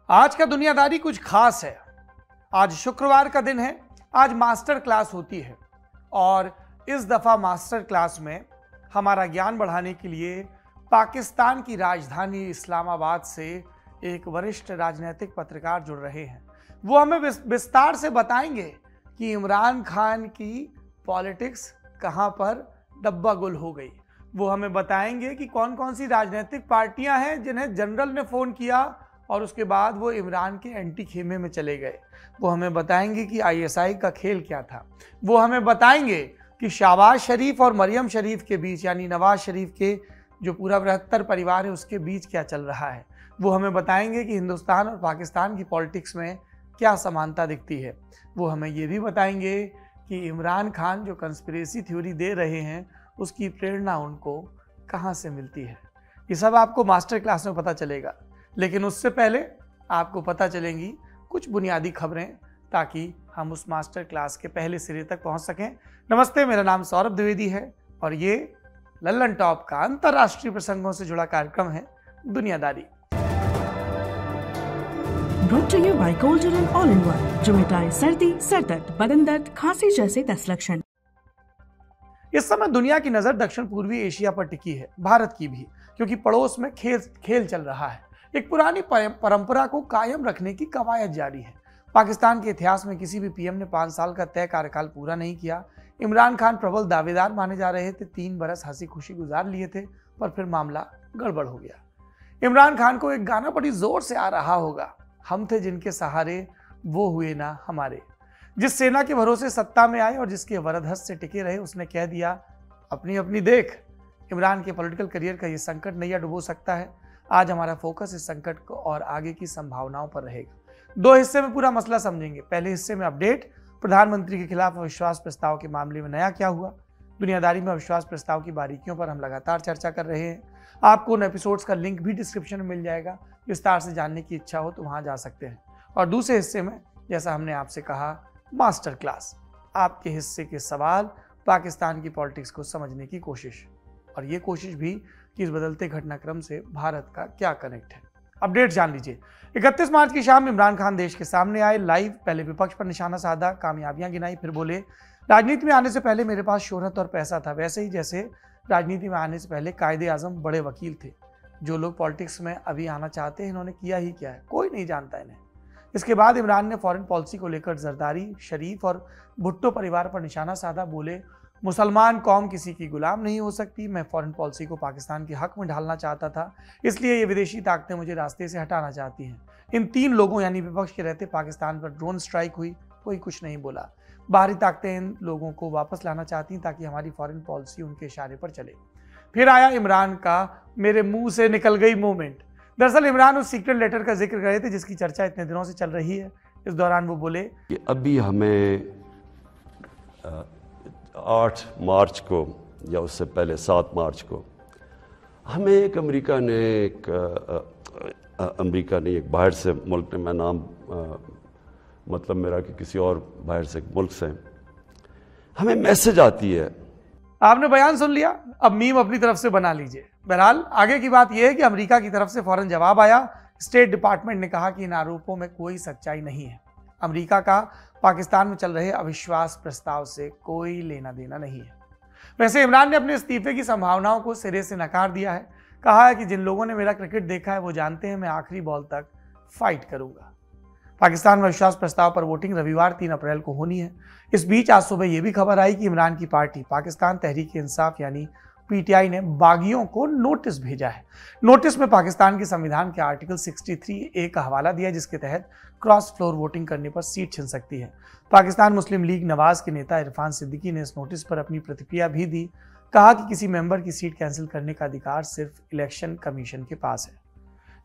आज का दुनियादारी कुछ खास है। आज शुक्रवार का दिन है। आज मास्टर क्लास होती है और इस दफा मास्टर क्लास में हमारा ज्ञान बढ़ाने के लिए पाकिस्तान की राजधानी इस्लामाबाद से एक वरिष्ठ राजनीतिक पत्रकार जुड़ रहे हैं। वो हमें विस्तार से बताएंगे कि इमरान खान की पॉलिटिक्स कहां पर डब्बा गुल हो गई। वो हमें बताएंगे कि कौन कौन सी राजनीतिक पार्टियां हैं जिन्हें जनरल ने फोन किया और उसके बाद वो इमरान के एंटी खेमे में चले गए। वो हमें बताएंगे कि आईएसआई का खेल क्या था। वो हमें बताएंगे कि शहबाज शरीफ और मरियम शरीफ के बीच, यानी नवाज शरीफ के जो पूरा बृहत्तर परिवार है, उसके बीच क्या चल रहा है। वो हमें बताएंगे कि हिंदुस्तान और पाकिस्तान की पॉलिटिक्स में क्या समानता दिखती है। वो हमें ये भी बताएंगे कि इमरान खान जो कंस्पिरेसी थ्योरी दे रहे हैं उसकी प्रेरणा उनको कहाँ से मिलती है। ये सब आपको मास्टर क्लास में पता चलेगा, लेकिन उससे पहले आपको पता चलेंगी कुछ बुनियादी खबरें ताकि हम उस मास्टर क्लास के पहले सिरे तक पहुंच सकें। नमस्ते, मेरा नाम सौरभ द्विवेदी है और ये लल्लन टॉप का अंतर्राष्ट्रीय प्रसंगों से जुड़ा कार्यक्रम है दुनियादारी। Brought to you by Golden All-in-One, जो मिटाए सर्दी, सरदर्द, बदन दर्द, खांसी जैसे 10 लक्षण। इस समय दुनिया की नजर दक्षिण पूर्वी एशिया पर टिकी है, भारत की भी, क्योंकि पड़ोस में खेल चल रहा है। एक पुरानी परंपरा को कायम रखने की कवायद जारी है। पाकिस्तान के इतिहास में किसी भी पीएम ने 5 साल का तय कार्यकाल पूरा नहीं किया। इमरान खान प्रबल दावेदार माने जा रहे थे, 3 बरस हंसी खुशी गुजार लिए थे, पर फिर मामला गड़बड़ हो गया। इमरान खान को एक गाना बड़ी जोर से आ रहा होगा, हम थे जिनके सहारे वो हुए ना हमारे। जिस सेना के भरोसे सत्ता में आए और जिसके वरदहस्त से टिके रहे, उसने कह दिया अपनी अपनी देख। इमरान के पॉलिटिकल करियर का ये संकट नैया डुबो सकता है। आज हमारा फोकस इस संकट को और आगे की संभावनाओं पर रहेगा। 2 हिस्से में पूरा मसला समझेंगे। पहले हिस्से में अपडेट, प्रधानमंत्री के खिलाफ अविश्वास प्रस्ताव के मामले में नया क्या हुआ। दुनियादारी में अविश्वास प्रस्ताव की बारीकियों पर हम लगातार चर्चा कर रहे हैं। आपको उन एपिसोड्स का लिंक भी डिस्क्रिप्शन में मिल जाएगा। विस्तार से जानने की इच्छा हो तो वहां जा सकते हैं। और दूसरे हिस्से में, जैसा हमने आपसे कहा, मास्टर क्लास, आपके हिस्से के सवाल, पाकिस्तान की पॉलिटिक्स को समझने की कोशिश, और ये कोशिश भी कि इस बदलते घटनाक्रम से भारत का क्या कनेक्ट है। अपडेट जान लीजिए। 31 मार्च की शाम इमरान खान देश के सामने आए लाइव। पहले विपक्ष पर निशाना साधा, कामयाबियां गिनाई, फिर बोले राजनीति में आने से पहले मेरे पास शोहरत और पैसा था, वैसे ही जैसे राजनीति में आने से पहले कायदे आजम बड़े वकील थे। जो लोग पॉलिटिक्स में अभी आना चाहते हैं, इन्होंने किया ही क्या है, कोई नहीं जानता इन्हें। इसके बाद इमरान ने फॉरेन पॉलिसी को लेकर जरदारी, शरीफ और भुट्टो परिवार पर निशाना साधा। बोले मुसलमान कौम किसी की गुलाम नहीं हो सकती। मैं फॉरेन पॉलिसी को पाकिस्तान के हक में ढालना चाहता था, इसलिए ये विदेशी ताकतें मुझे रास्ते से हटाना चाहती हैं। इन 3 लोगों यानी विपक्ष के रहते पाकिस्तान पर ड्रोन स्ट्राइक हुई, कोई कुछ नहीं बोला। बाहरी ताकतें इन लोगों को वापस लाना चाहती ताकि हमारी फॉरेन पॉलिसी उनके इशारे पर चले। फिर आया इमरान का मेरे मुंह से निकल गई मूवमेंट। दरअसल इमरान उस सीक्रेट लेटर का जिक्र कर रहे थे जिसकी चर्चा इतने दिनों से चल रही है। इस दौरान वो बोले कि अभी हमें 8 मार्च को या उससे पहले 7 मार्च को हमें एक अमेरिका ने एक बाहर से मुल्क ने, मैं नाम मतलब मेरा कि किसी और बाहर से मुल्क से हमें मैसेज आती है। आपने बयान सुन लिया, अब मीम अपनी तरफ से बना लीजिए। बहरहाल आगे की बात यह है कि अमेरिका की तरफ से फौरन जवाब आया। स्टेट डिपार्टमेंट ने कहा कि इन आरोपों में कोई सच्चाई नहीं है। अमेरिका का पाकिस्तान में चल रहे अविश्वास प्रस्ताव से कोई लेना देना नहीं है। वैसे इमरान ने अपने इस्तीफे की संभावनाओं को सिरे से नकार दिया है। कहा है कि जिन लोगों ने मेरा क्रिकेट देखा है वो जानते हैं मैं आखिरी बॉल तक फाइट करूंगा। पाकिस्तान में अविश्वास प्रस्ताव पर वोटिंग रविवार 3 अप्रैल को होनी है। इस बीच आज सुबह यह भी खबर आई कि इमरान की पार्टी पाकिस्तान तहरीक इंसाफ यानी पीटीआई ने बागियों को नोटिस भेजा है। नोटिस में पाकिस्तान के संविधान के आर्टिकल 63A का हवाला दिया, जिसके तहत क्रॉस फ्लोर वोटिंग करने पर सीट छिन सकती है। पाकिस्तान मुस्लिम लीग नवाज के नेता इरफान सिद्दीकी ने इस नोटिस पर अपनी प्रतिक्रिया भी दी। कहा कि किसी मेंबर की सीट कैंसिल करने का अधिकार सिर्फ इलेक्शन कमीशन के पास है।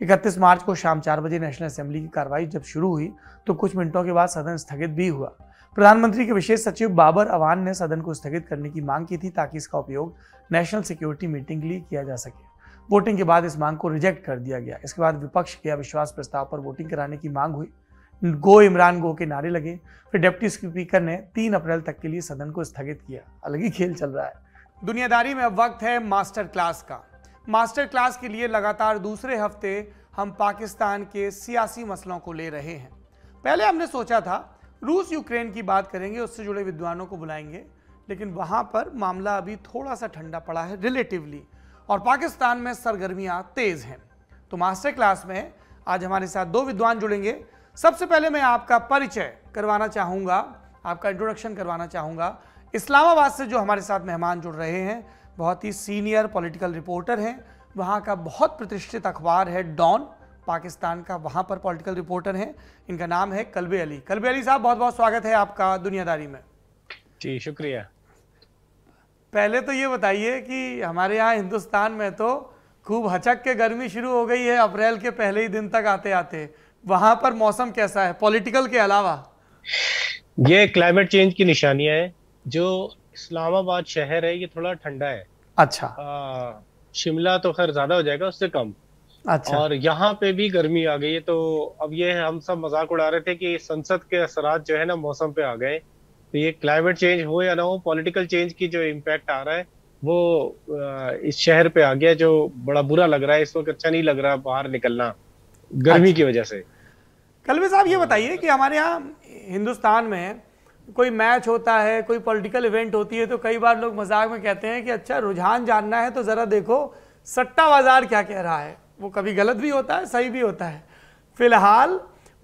31 मार्च को शाम 4 बजे नेशनल असेंबली की कार्रवाई जब शुरू हुई तो कुछ मिनटों के बाद सदन स्थगित भी हुआ। प्रधानमंत्री के विशेष सचिव बाबर अवान ने सदन को स्थगित करने की मांग की थी ताकि इसका उपयोग नेशनल सिक्योरिटी मीटिंग के लिए किया जा सके। वोटिंग के बाद इस मांग को रिजेक्ट कर दिया गया। इसके बाद विपक्ष के अविश्वास प्रस्ताव पर वोटिंग कराने की मांग हुई। गो इमरान गो के नारे लगे। फिर डिप्टी स्पीकर ने 3 अप्रैल तक के लिए सदन को स्थगित किया। अलग ही खेल चल रहा है। दुनियादारी में अब वक्त है मास्टर क्लास का। मास्टर क्लास के लिए लगातार दूसरे हफ्ते हम पाकिस्तान के सियासी मसलों को ले रहे हैं। पहले हमने सोचा था रूस यूक्रेन की बात करेंगे, उससे जुड़े विद्वानों को बुलाएंगे, लेकिन वहाँ पर मामला अभी थोड़ा सा ठंडा पड़ा है रिलेटिवली, और पाकिस्तान में सरगर्मियाँ तेज़ हैं। तो मास्टर क्लास में आज हमारे साथ दो विद्वान जुड़ेंगे। सबसे पहले मैं आपका परिचय करवाना चाहूँगा, आपका इंट्रोडक्शन करवाना चाहूँगा। इस्लामाबाद से जो हमारे साथ मेहमान जुड़ रहे हैं बहुत ही सीनियर पॉलिटिकल रिपोर्टर हैं, वहाँ का बहुत प्रतिष्ठित अखबार है डॉन पाकिस्तान का, वहाँ पर पॉलिटिकल रिपोर्टर हैं। इनका नाम है कल्बे अली। कल्बे अली साहब, बहुत बहुत स्वागत है आपका दुनियादारी में। जी शुक्रिया। पहले तो ये बताइए कि हमारे यहाँ हिंदुस्तान में तो खूब हचक के गर्मी शुरू हो गई है अप्रैल के पहले ही दिन तक आते आते, वहाँ पर मौसम कैसा है पॉलिटिकल के अलावा? ये क्लाइमेट चेंज की निशानियां है। जो इस्लामाबाद शहर है ये थोड़ा ठंडा है। अच्छा। शिमला तो खैर ज्यादा हो जाएगा, उससे कम। अच्छा। और यहाँ पे भी गर्मी आ गई है। तो अब ये हम सब मजाक उड़ा रहे थे कि संसद के असरात जो है ना मौसम पे आ गए। तो ये क्लाइमेट चेंज हो या ना हो, पॉलिटिकल चेंज की जो इम्पैक्ट आ रहा है वो इस शहर पे आ गया, जो बड़ा बुरा लग रहा है इस वक्त। अच्छा नहीं लग रहा बाहर निकलना गर्मी की वजह से। कल्बे साहब, ये बताइए कि हमारे यहाँ हिंदुस्तान में कोई मैच होता है, कोई पॉलिटिकल इवेंट होती है, तो कई बार लोग मजाक में कहते हैं कि अच्छा रुझान जानना है तो ज़रा देखो सट्टा बाजार क्या कह रहा है। वो कभी गलत भी होता है, सही भी होता है। फिलहाल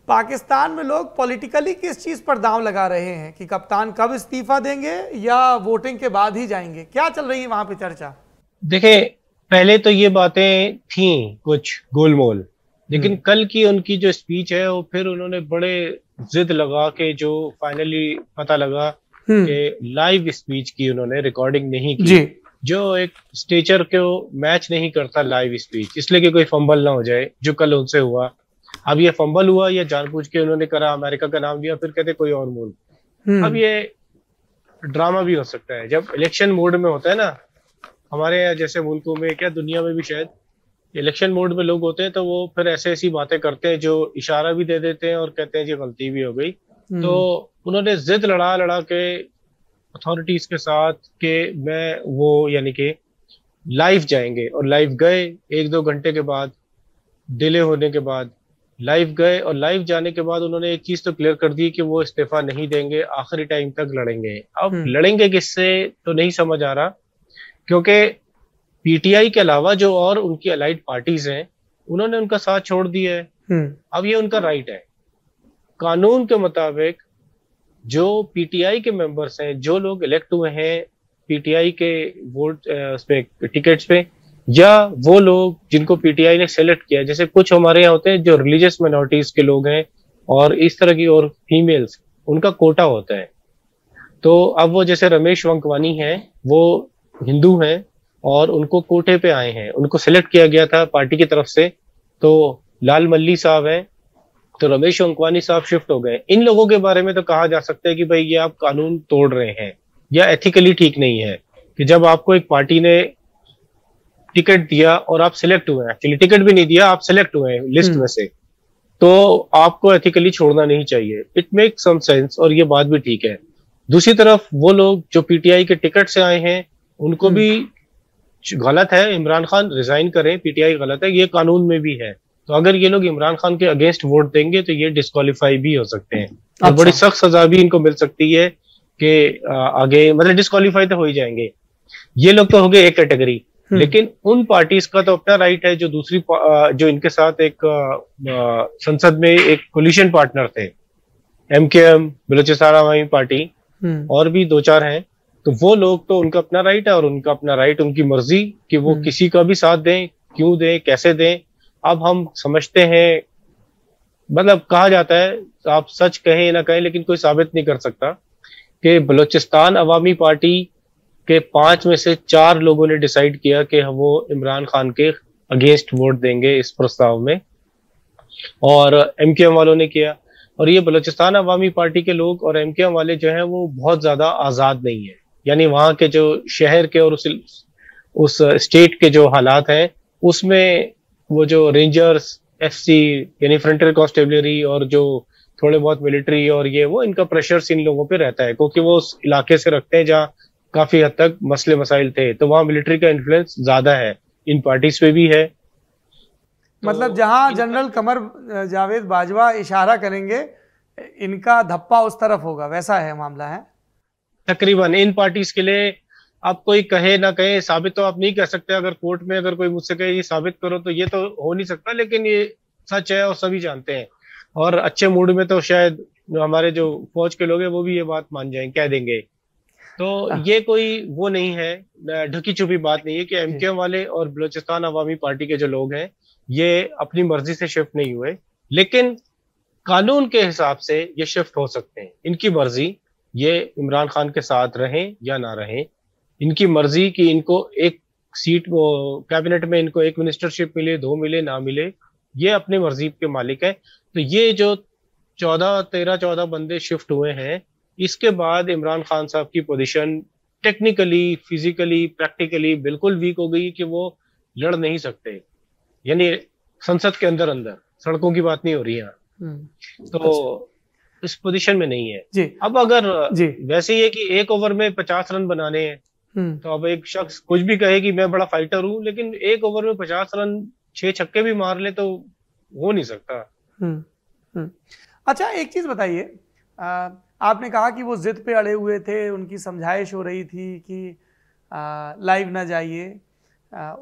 पाकिस्तान में लोग पॉलिटिकली किस चीज़ पर दांव लगा रहे हैं कि कप्तान कब इस्तीफा देंगे या वोटिंग के बाद ही जाएंगे? क्या चल रही है वहाँ पे चर्चा? देखिए, पहले तो ये बातें थी कुछ गोलमोल, लेकिन कल की उनकी जो स्पीच है वो फिर उन्होंने बड़े जिद लगा के जो फाइनली पता लगा कि लाइव स्पीच की उन्होंने, रिकॉर्डिंग नहीं की जी। जो एक स्टेचर को मैच नहीं करता लाइव स्पीच, इसलिए कि कोई फंबल ना हो जाए, जो कल उनसे हुआ। अब ये फंबल हुआ या जानबूझ के उन्होंने करा, अमेरिका का नाम लिया, फिर कहते कोई और मुल्क। अब ये ड्रामा भी हो सकता है जब इलेक्शन मोड में होता है ना, हमारे यहाँ जैसे मुल्कों में, क्या दुनिया में भी शायद इलेक्शन मोड में लोग होते हैं, तो वो फिर ऐसे ऐसी बातें करते हैं जो इशारा भी दे देते हैं और कहते हैं जी गलती भी हो गई। तो उन्होंने जिद लड़ा लड़ा के अथॉरिटीज के साथ कि मैं वो यानी कि लाइव जाएंगे, और लाइव गए। 1-2 घंटे के बाद डिले होने के बाद लाइव गए, और लाइव जाने के बाद उन्होंने एक चीज तो क्लियर कर दी कि वो इस्तीफा नहीं देंगे, आखिरी टाइम तक लड़ेंगे। अब लड़ेंगे किससे तो नहीं समझ आ रहा, क्योंकि पीटीआई के अलावा जो और उनकी अलाइड पार्टीज हैं उन्होंने उनका साथ छोड़ दिया है। अब ये उनका राइट है। कानून के मुताबिक जो पीटीआई के मेंबर्स हैं, जो लोग इलेक्ट हुए हैं पीटीआई के वोट पे टिकट्स पे, या वो लोग जिनको पीटीआई ने सेलेक्ट किया, जैसे कुछ हमारे यहाँ होते हैं जो रिलीजियस माइनॉरिटीज के लोग हैं और इस तरह की, और फीमेल्स, उनका कोटा होता है। तो अब वो जैसे रमेश वंकवानी हैं, वो हिंदू हैं और उनको कोटे पे आए हैं, उनको सेलेक्ट किया गया था पार्टी की तरफ से। तो लाल मल्ली साहब हैं, तो रमेश वंकवानी साहब शिफ्ट हो गए। इन लोगों के बारे में तो कहा जा सकता है कि भाई ये आप कानून तोड़ रहे हैं या एथिकली ठीक नहीं है कि जब आपको एक पार्टी ने टिकट दिया और आप सिलेक्ट हुए हैं, एक्चुअली टिकट भी नहीं दिया, आप सिलेक्ट हुए हैं लिस्ट में से, तो आपको एथिकली छोड़ना नहीं चाहिए। इट मेक सम सेंस और ये बात भी ठीक है। दूसरी तरफ वो लोग जो पीटीआई के टिकट से आए हैं उनको भी गलत है, इमरान खान रिजाइन करें, पीटीआई गलत है, ये कानून में भी है। तो अगर ये लोग इमरान खान के अगेंस्ट वोट देंगे तो ये डिस्क्वालीफाई भी हो सकते हैं। और बड़ी सख्त सजा भी इनको मिल सकती है कि आगे मतलब डिस्क्वालीफाई तो हो ही जाएंगे। ये लोग तो हो गए एक कैटेगरी, लेकिन उन पार्टीज का तो अपना राइट है जो दूसरी जो इनके साथ एक संसद में एक कोलिशन पार्टनर थे, एमकेएम, बलूचिस्तान अवामी पार्टी और भी 2-4 हैं, तो वो लोग तो उनका अपना राइट है और उनका अपना राइट, उनकी मर्जी कि वो किसी का भी साथ दें, क्यों दें, कैसे दें। अब हम समझते हैं, मतलब कहा जाता है, आप सच कहें ना कहें लेकिन कोई साबित नहीं कर सकता कि बलूचिस्तान अवामी पार्टी के 5 में से 4 लोगों ने डिसाइड किया कि वो इमरान खान के अगेंस्ट वोट देंगे इस प्रस्ताव में, और एमकेएम वालों ने किया। और ये बलूचिस्तान अवामी पार्टी के लोग और एमकेएम वाले जो हैं वो बहुत ज्यादा आजाद नहीं है, यानी वहाँ के जो शहर के और उस स्टेट के जो हालात हैं उसमें वो जो रेंजर्स, एफसी यानी फ्रंटियर कॉन्स्टेबलरी और जो थोड़े बहुत मिलिट्री और ये वो, इनका प्रेशर इन लोगों पे रहता है क्योंकि वो उस इलाके से रखते हैं जहाँ काफी हद तक मसले मसाइल थे, तो वहाँ मिलिट्री का इन्फ्लुएंस ज्यादा है, इन पार्टीज पे भी है। मतलब जहां जनरल कमर जावेद बाजवा इशारा करेंगे इनका धप्पा उस तरफ होगा, वैसा है मामला है तकरीबन इन पार्टीज के लिए। आप कोई कहे ना कहे, साबित तो आप नहीं कर सकते। अगर कोर्ट में अगर कोई मुझसे कहे ये साबित करो तो ये तो हो नहीं सकता, लेकिन ये सच है और सभी जानते हैं। और अच्छे मूड में तो शायद हमारे जो फौज के लोग हैं वो भी ये बात मान जाएंगे, कह देंगे। तो ये कोई वो नहीं है, ढकी छुपी बात नहीं है कि एमकेएम वाले और बलूचिस्तान अवामी पार्टी के जो लोग हैं ये अपनी मर्जी से शिफ्ट नहीं हुए, लेकिन कानून के हिसाब से ये शिफ्ट हो सकते हैं। इनकी मर्जी, ये इमरान खान के साथ रहें या ना रहें, इनकी मर्जी कि इनको एक सीट कैबिनेट में इनको एक मिनिस्टरशिप मिले, 2 मिले, ना मिले, ये अपनी मर्जी के मालिक है। तो ये जो 13-14 बंदे शिफ्ट हुए हैं, इसके बाद इमरान खान साहब की पोजीशन टेक्निकली, फिजिकली, प्रैक्टिकली बिल्कुल वीक हो गई कि वो लड़ नहीं सकते। यानी संसद के अंदर अंदर, सड़कों की बात नहीं हो रही है, तो इस पोजीशन में नहीं है जी। अब अगर जी वैसे ही है कि 1 ओवर में 50 रन बनाने हैं, तो अब एक शख्स कुछ भी कहे कि मैं बड़ा फाइटर हूं, लेकिन 1 ओवर में 50 रन 6 छक्के भी मार ले तो हो नहीं सकता। अच्छा एक चीज बताइए, आपने कहा कि वो जिद पे अड़े हुए थे, उनकी समझाइश हो रही थी कि लाइव ना जाइए,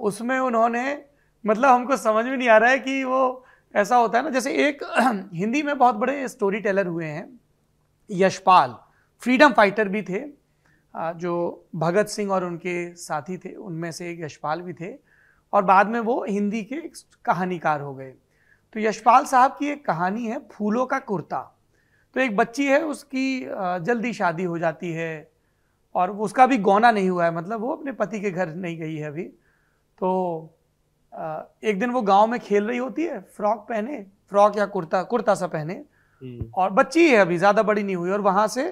उसमें उन्होंने, मतलब हमको समझ में नहीं आ रहा है कि वो ऐसा होता है ना, जैसे एक हिंदी में बहुत बड़े स्टोरी टेलर हुए हैं यशपाल, फ्रीडम फाइटर भी थे, जो भगत सिंह और उनके साथी थे उनमें से एक यशपाल भी थे, और बाद में वो हिंदी के एक कहानीकार हो गए। तो यशपाल साहब की एक कहानी है फूलों का कुर्ता। तो एक बच्ची है, उसकी जल्दी शादी हो जाती है और उसका भी गौना नहीं हुआ है, मतलब वो अपने पति के घर नहीं गई है अभी। तो एक दिन वो गांव में खेल रही होती है, फ्रॉक पहने, फ्रॉक या कुर्ता सा पहने, और बच्ची है अभी, ज़्यादा बड़ी नहीं हुई, और वहाँ से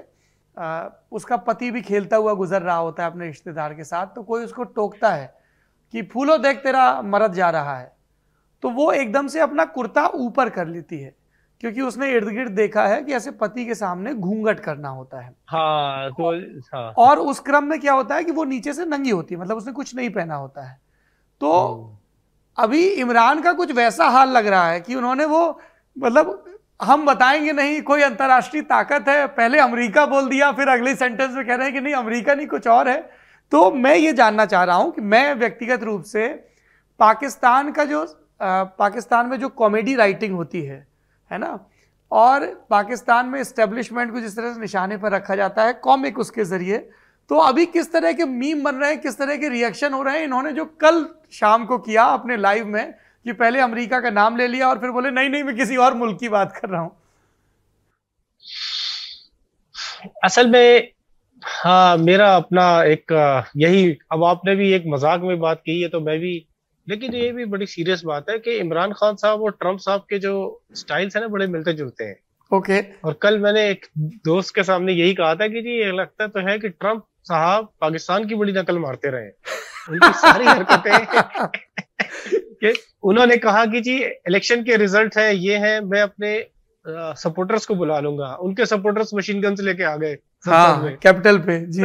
उसका पति भी खेलता हुआ गुजर रहा होता है अपने रिश्तेदार के साथ। तो कोई उसको टोकता है कि फूलों देख तेरा मर्द जा रहा है। तो वो एकदम से अपना कुर्ता ऊपर कर लेती है, क्योंकि उसने इर्द गिर्द देखा है कि ऐसे पति के सामने घूंघट करना होता है। हाँ, तो हाँ। और उस क्रम में क्या होता है कि वो नीचे से नंगी होती है, मतलब उसने कुछ नहीं पहना होता है। तो अभी इमरान का कुछ वैसा हाल लग रहा है कि उन्होंने वो, मतलब हम बताएंगे नहीं, कोई अंतर्राष्ट्रीय ताकत है, पहले अमेरिका बोल दिया, फिर अगले सेंटेंस में कह रहे हैं कि नहीं अमेरिका नहीं कुछ और है। तो मैं ये जानना चाह रहा हूं कि मैं व्यक्तिगत रूप से पाकिस्तान का जो पाकिस्तान में जो कॉमेडी राइटिंग होती है ना, और पाकिस्तान में इस्टेब्लिशमेंट को जिस तरह से निशाने पर रखा जाता है कॉमिक उसके जरिए, तो अभी किस तरह के मीम बन रहे हैं, किस तरह के रिएक्शन हो रहे हैं। इन्होंने जो कल शाम को किया अपने लाइव में कि पहले अमेरिका का नाम ले लिया और फिर बोले नहीं नहीं मैं किसी और मुल्क की बात कर रहा हूं। असल में हाँ, मेरा अपना एक यही, अब आपने भी एक मजाक में बात की है तो मैं भी, लेकिन ये भी बड़ी सीरियस बात है कि इमरान खान साहब और ट्रंप साहब के जो स्टाइल्स है ना बड़े मिलते जुलते हैं। ओके। और कल मैंने एक दोस्त के सामने यही कहा था कि जी ये लगता तो है कि ट्रंप साहब पाकिस्तान की बड़ी नकल मारते रहे, उनकी सारी हरकतें कि उन्होंने कहा कि जी इलेक्शन के रिजल्ट है ये है, मैं अपने सपोर्टर्स को बुला लूंगा, उनके सपोर्टर्स मशीन गन से लेके आ गए कैपिटल पे जी।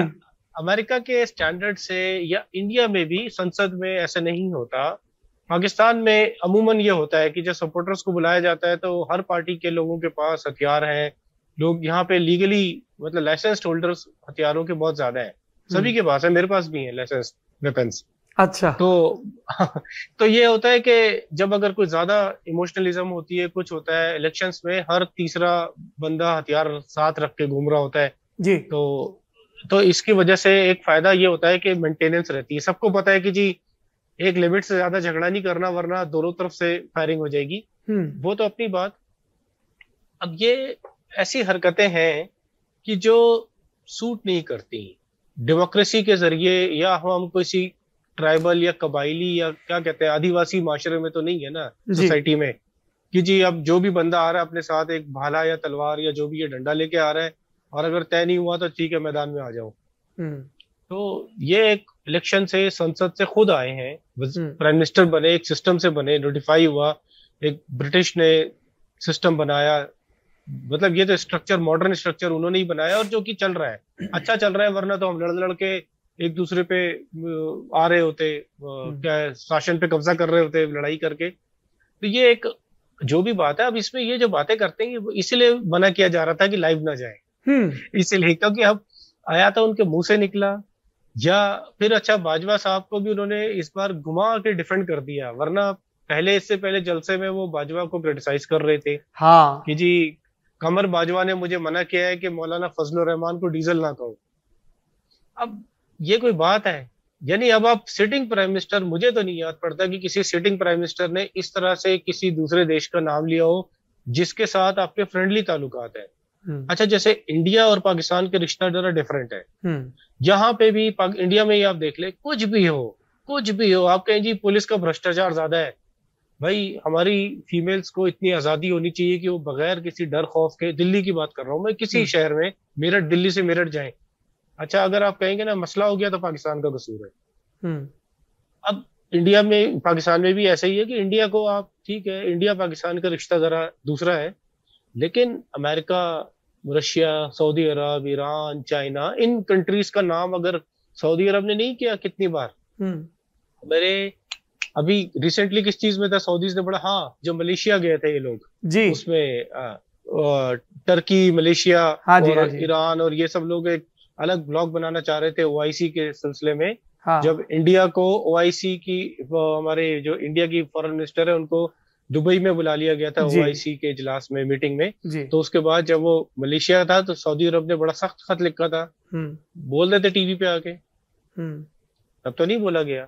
अमेरिका के स्टैंडर्ड से या इंडिया में भी संसद में ऐसे नहीं होता। पाकिस्तान में अमूमन ये होता है कि जब सपोर्टर्स को बुलाया जाता है तो हर पार्टी के लोगों के पास हथियार हैं, लोग यहाँ पे लीगली, मतलब लाइसेंस्ड होल्डर्स हथियारों के बहुत ज्यादा है, सभी के पास है, मेरे पास भी है लाइसेंस्ड वेपन्स। अच्छा। तो ये होता है कि जब अगर कोई ज्यादा इमोशनलिज्म होती है, कुछ होता है इलेक्शंस में, हर तीसरा बंदा हथियार साथ रख के घूम रहा होता है जी। तो इसकी वजह से एक फायदा ये होता है कि मेंटेनेंस रहती है। सबको पता है कि जी एक लिमिट से ज्यादा झगड़ा नहीं करना वरना दोनों तरफ से फायरिंग हो जाएगी। वो तो अपनी बात। अब ये ऐसी हरकतें हैं कि जो सूट नहीं करती डेमोक्रेसी के जरिए, या हम किसी ट्राइबल या कबाइली या क्या कहते हैं आदिवासी माशरे में तो नहीं है ना, सोसाइटी में, कि जी अब जो भी बंदा आ रहा है अपने साथ एक भाला या तलवार या जो भी ये डंडा लेके आ रहा है, और अगर तय नहीं हुआ तो ठीक है मैदान में आ जाओ। तो ये एक इलेक्शन से, संसद से खुद आए हैं, प्राइम मिनिस्टर बने, एक सिस्टम से बने, नोटिफाई हुआ, एक ब्रिटिश ने सिस्टम बनाया, मतलब ये तो स्ट्रक्चर, मॉडर्न स्ट्रक्चर उन्होंने ही बनाया, और जो कि चल रहा है, अच्छा चल रहा है, वरना तो हम लड़ के एक दूसरे पे आ रहे होते, क्या शासन पे कब्जा कर रहे होते लड़ाई करके। तो ये एक जो भी बात है, अब इसमें ये जो बातें करते हैं वो इसीलिए मना किया जा रहा था कि लाइव ना जाए, इसीलिए, क्योंकि अब आया था उनके मुंह से निकला। या फिर अच्छा, बाजवा साहब को भी उन्होंने इस बार घुमा के डिफेंड कर दिया, वरना पहले, इससे पहले जलसे में वो बाजवा को क्रिटिसाइज कर रहे थे हाँ कि जी कमर बाजवा ने मुझे मना किया है कि मौलाना फजलुर रहमान को डीजल ना कहो। अब ये कोई बात है? यानी अब आप सिटिंग प्राइम मिनिस्टर, मुझे तो नहीं याद पड़ता कि किसी सिटिंग प्राइम मिनिस्टर ने इस तरह से किसी दूसरे देश का नाम लिया हो जिसके साथ आपके फ्रेंडली ताल्लुकात है। अच्छा, जैसे इंडिया और पाकिस्तान के रिश्ता जरा डिफरेंट है। यहाँ पे भी इंडिया में ही आप देख ले, कुछ भी हो, आप कहें जी पुलिस का भ्रष्टाचार ज्यादा है, भाई हमारी फीमेल्स को इतनी आजादी होनी चाहिए कि वो बगैर किसी डर खौफ के, दिल्ली की बात कर रहा हूँ मैं, किसी शहर में, मेरठ, दिल्ली से मेरठ जाएं। अच्छा, अगर आप कहेंगे ना मसला हो गया तो पाकिस्तान का कसूर है। अब इंडिया में, पाकिस्तान में भी ऐसा ही है कि इंडिया को आप, ठीक है, इंडिया पाकिस्तान का रिश्ता जरा दूसरा है, लेकिन अमेरिका, रशिया, सऊदी अरब, ईरान, चाइना, इन कंट्रीज का नाम अगर सऊदी अरब ने नहीं किया कितनी बार, मेरे अभी रिसेंटली किस चीज में था सऊदीज ने बड़ा, हाँ, जो मलेशिया गए थे ये लोग जी, उसमें टर्की, मलेशिया, हाँ जी, और हाँ जी, ईरान, और ये सब लोग एक अलग ब्लॉग बनाना चाह रहे थे ओआईसी के सिलसिले में। हाँ। जब इंडिया को ओआईसी की, हमारे जो इंडिया की फॉरेन मिनिस्टर है उनको दुबई में बुला लिया गया था ओआईसी के इजलास में, मीटिंग में, तो उसके बाद जब वो मलेशिया था तो सऊदी अरब ने बड़ा सख्त खत लिखा था, बोल देते टीवी पे आके, तब तो नहीं बोला गया।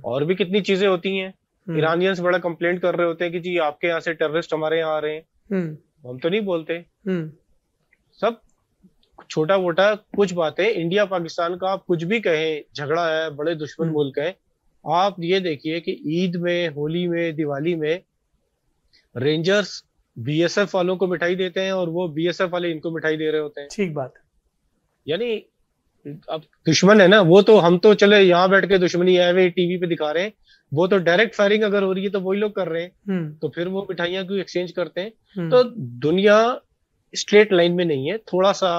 और भी कितनी चीजें होती हैं, ईरानियंस बड़ा कंप्लेंट कर रहे होते हैं कि जी आपके यहाँ से टेररिस्ट हमारे यहाँ आ रहे हैं, हम तो नहीं बोलते। सब छोटा मोटा कुछ बातें, इंडिया पाकिस्तान का आप कुछ भी कहें, झगड़ा है, बड़े दुश्मन मुल्क है, आप ये देखिए कि ईद में, होली में, दिवाली में रेंजर्स बीएसएफ वालों को मिठाई देते हैं और वो बीएसएफ वाले इनको मिठाई दे रहे होते हैं। ठीक बात। यानी अब दुश्मन है ना वो, तो हम तो चले यहाँ बैठ के दुश्मनी है वे टीवी पे दिखा रहे हैं, वो तो डायरेक्ट फायरिंग अगर हो रही है तो वही लोग कर रहे हैं, तो फिर वो मिठाइयां क्यों एक्सचेंज करते हैं? तो दुनिया स्ट्रेट लाइन में नहीं है, थोड़ा सा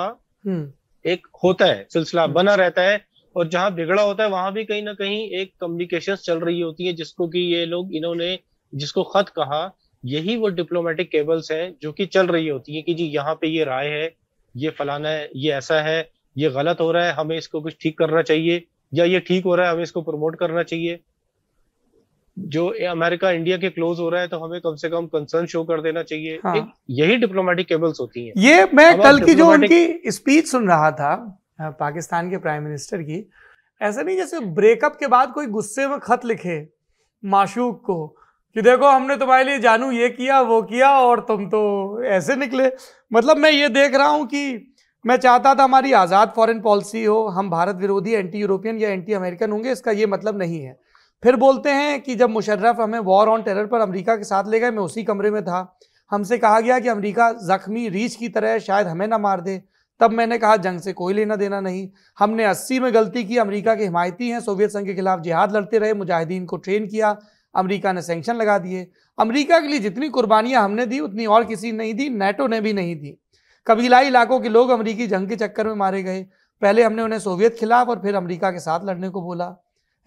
एक होता है, सिलसिला बना रहता है, और जहां बिगड़ा होता है वहां भी कहीं ना कहीं एक कम्युनिकेशन चल रही होती है, जिसको कि ये लोग, इन्होंने जिसको खत कहा, यही वो डिप्लोमेटिक केबल्स हैं जो कि चल रही होती है कि जी यहाँ पे ये राय है, ये फलाना है, ये ऐसा है, ये गलत हो रहा है, हमें इसको कुछ ठीक करना चाहिए, या ये ठीक हो रहा है, हमें इसको प्रमोट करना चाहिए। जो अमेरिका इंडिया के क्लोज हो रहा है तो हमें कम से कम कंसर्न शो कर देना चाहिए। हाँ। यही डिप्लोमेटिक केबल्स होती हैं। ये मैं कल की जो उनकी स्पीच सुन रहा था पाकिस्तान के प्राइम मिनिस्टर की, ऐसा नहीं जैसे ब्रेकअप के बाद कोई गुस्से में खत लिखे माशूक को कि देखो हमने तुम्हारे लिए जानू ये किया वो किया और तुम तो ऐसे निकले। मतलब मैं ये देख रहा हूं कि मैं चाहता था हमारी आज़ाद फॉरेन पॉलिसी हो, हम भारत विरोधी, एंटी यूरोपियन या एंटी अमेरिकन होंगे, इसका ये मतलब नहीं है। फिर बोलते हैं कि जब मुशर्रफ हमें वॉर ऑन टेरर पर अमेरिका के साथ ले गए, मैं उसी कमरे में था, हमसे कहा गया कि अमेरिका जख्मी रीछ की तरह शायद हमें ना मार दे, तब मैंने कहा जंग से कोई लेना देना नहीं, हमने 80 में गलती की, अमेरिका के हिमायती हैं, सोवियत संघ के खिलाफ जिहाद लड़ते रहे, मुजाहिदीन को ट्रेन किया, अमेरिका ने सैंक्शन लगा दिए। अमेरिका के लिए जितनी कुर्बानियां हमने दी उतनी और किसी नहीं दी, नेटो ने भी नहीं दी। कबीलाई इलाकों के लोग अमेरिकी जंग के चक्कर में मारे गए, पहले हमने उन्हें सोवियत खिलाफ और फिर अमेरिका के साथ लड़ने को बोला,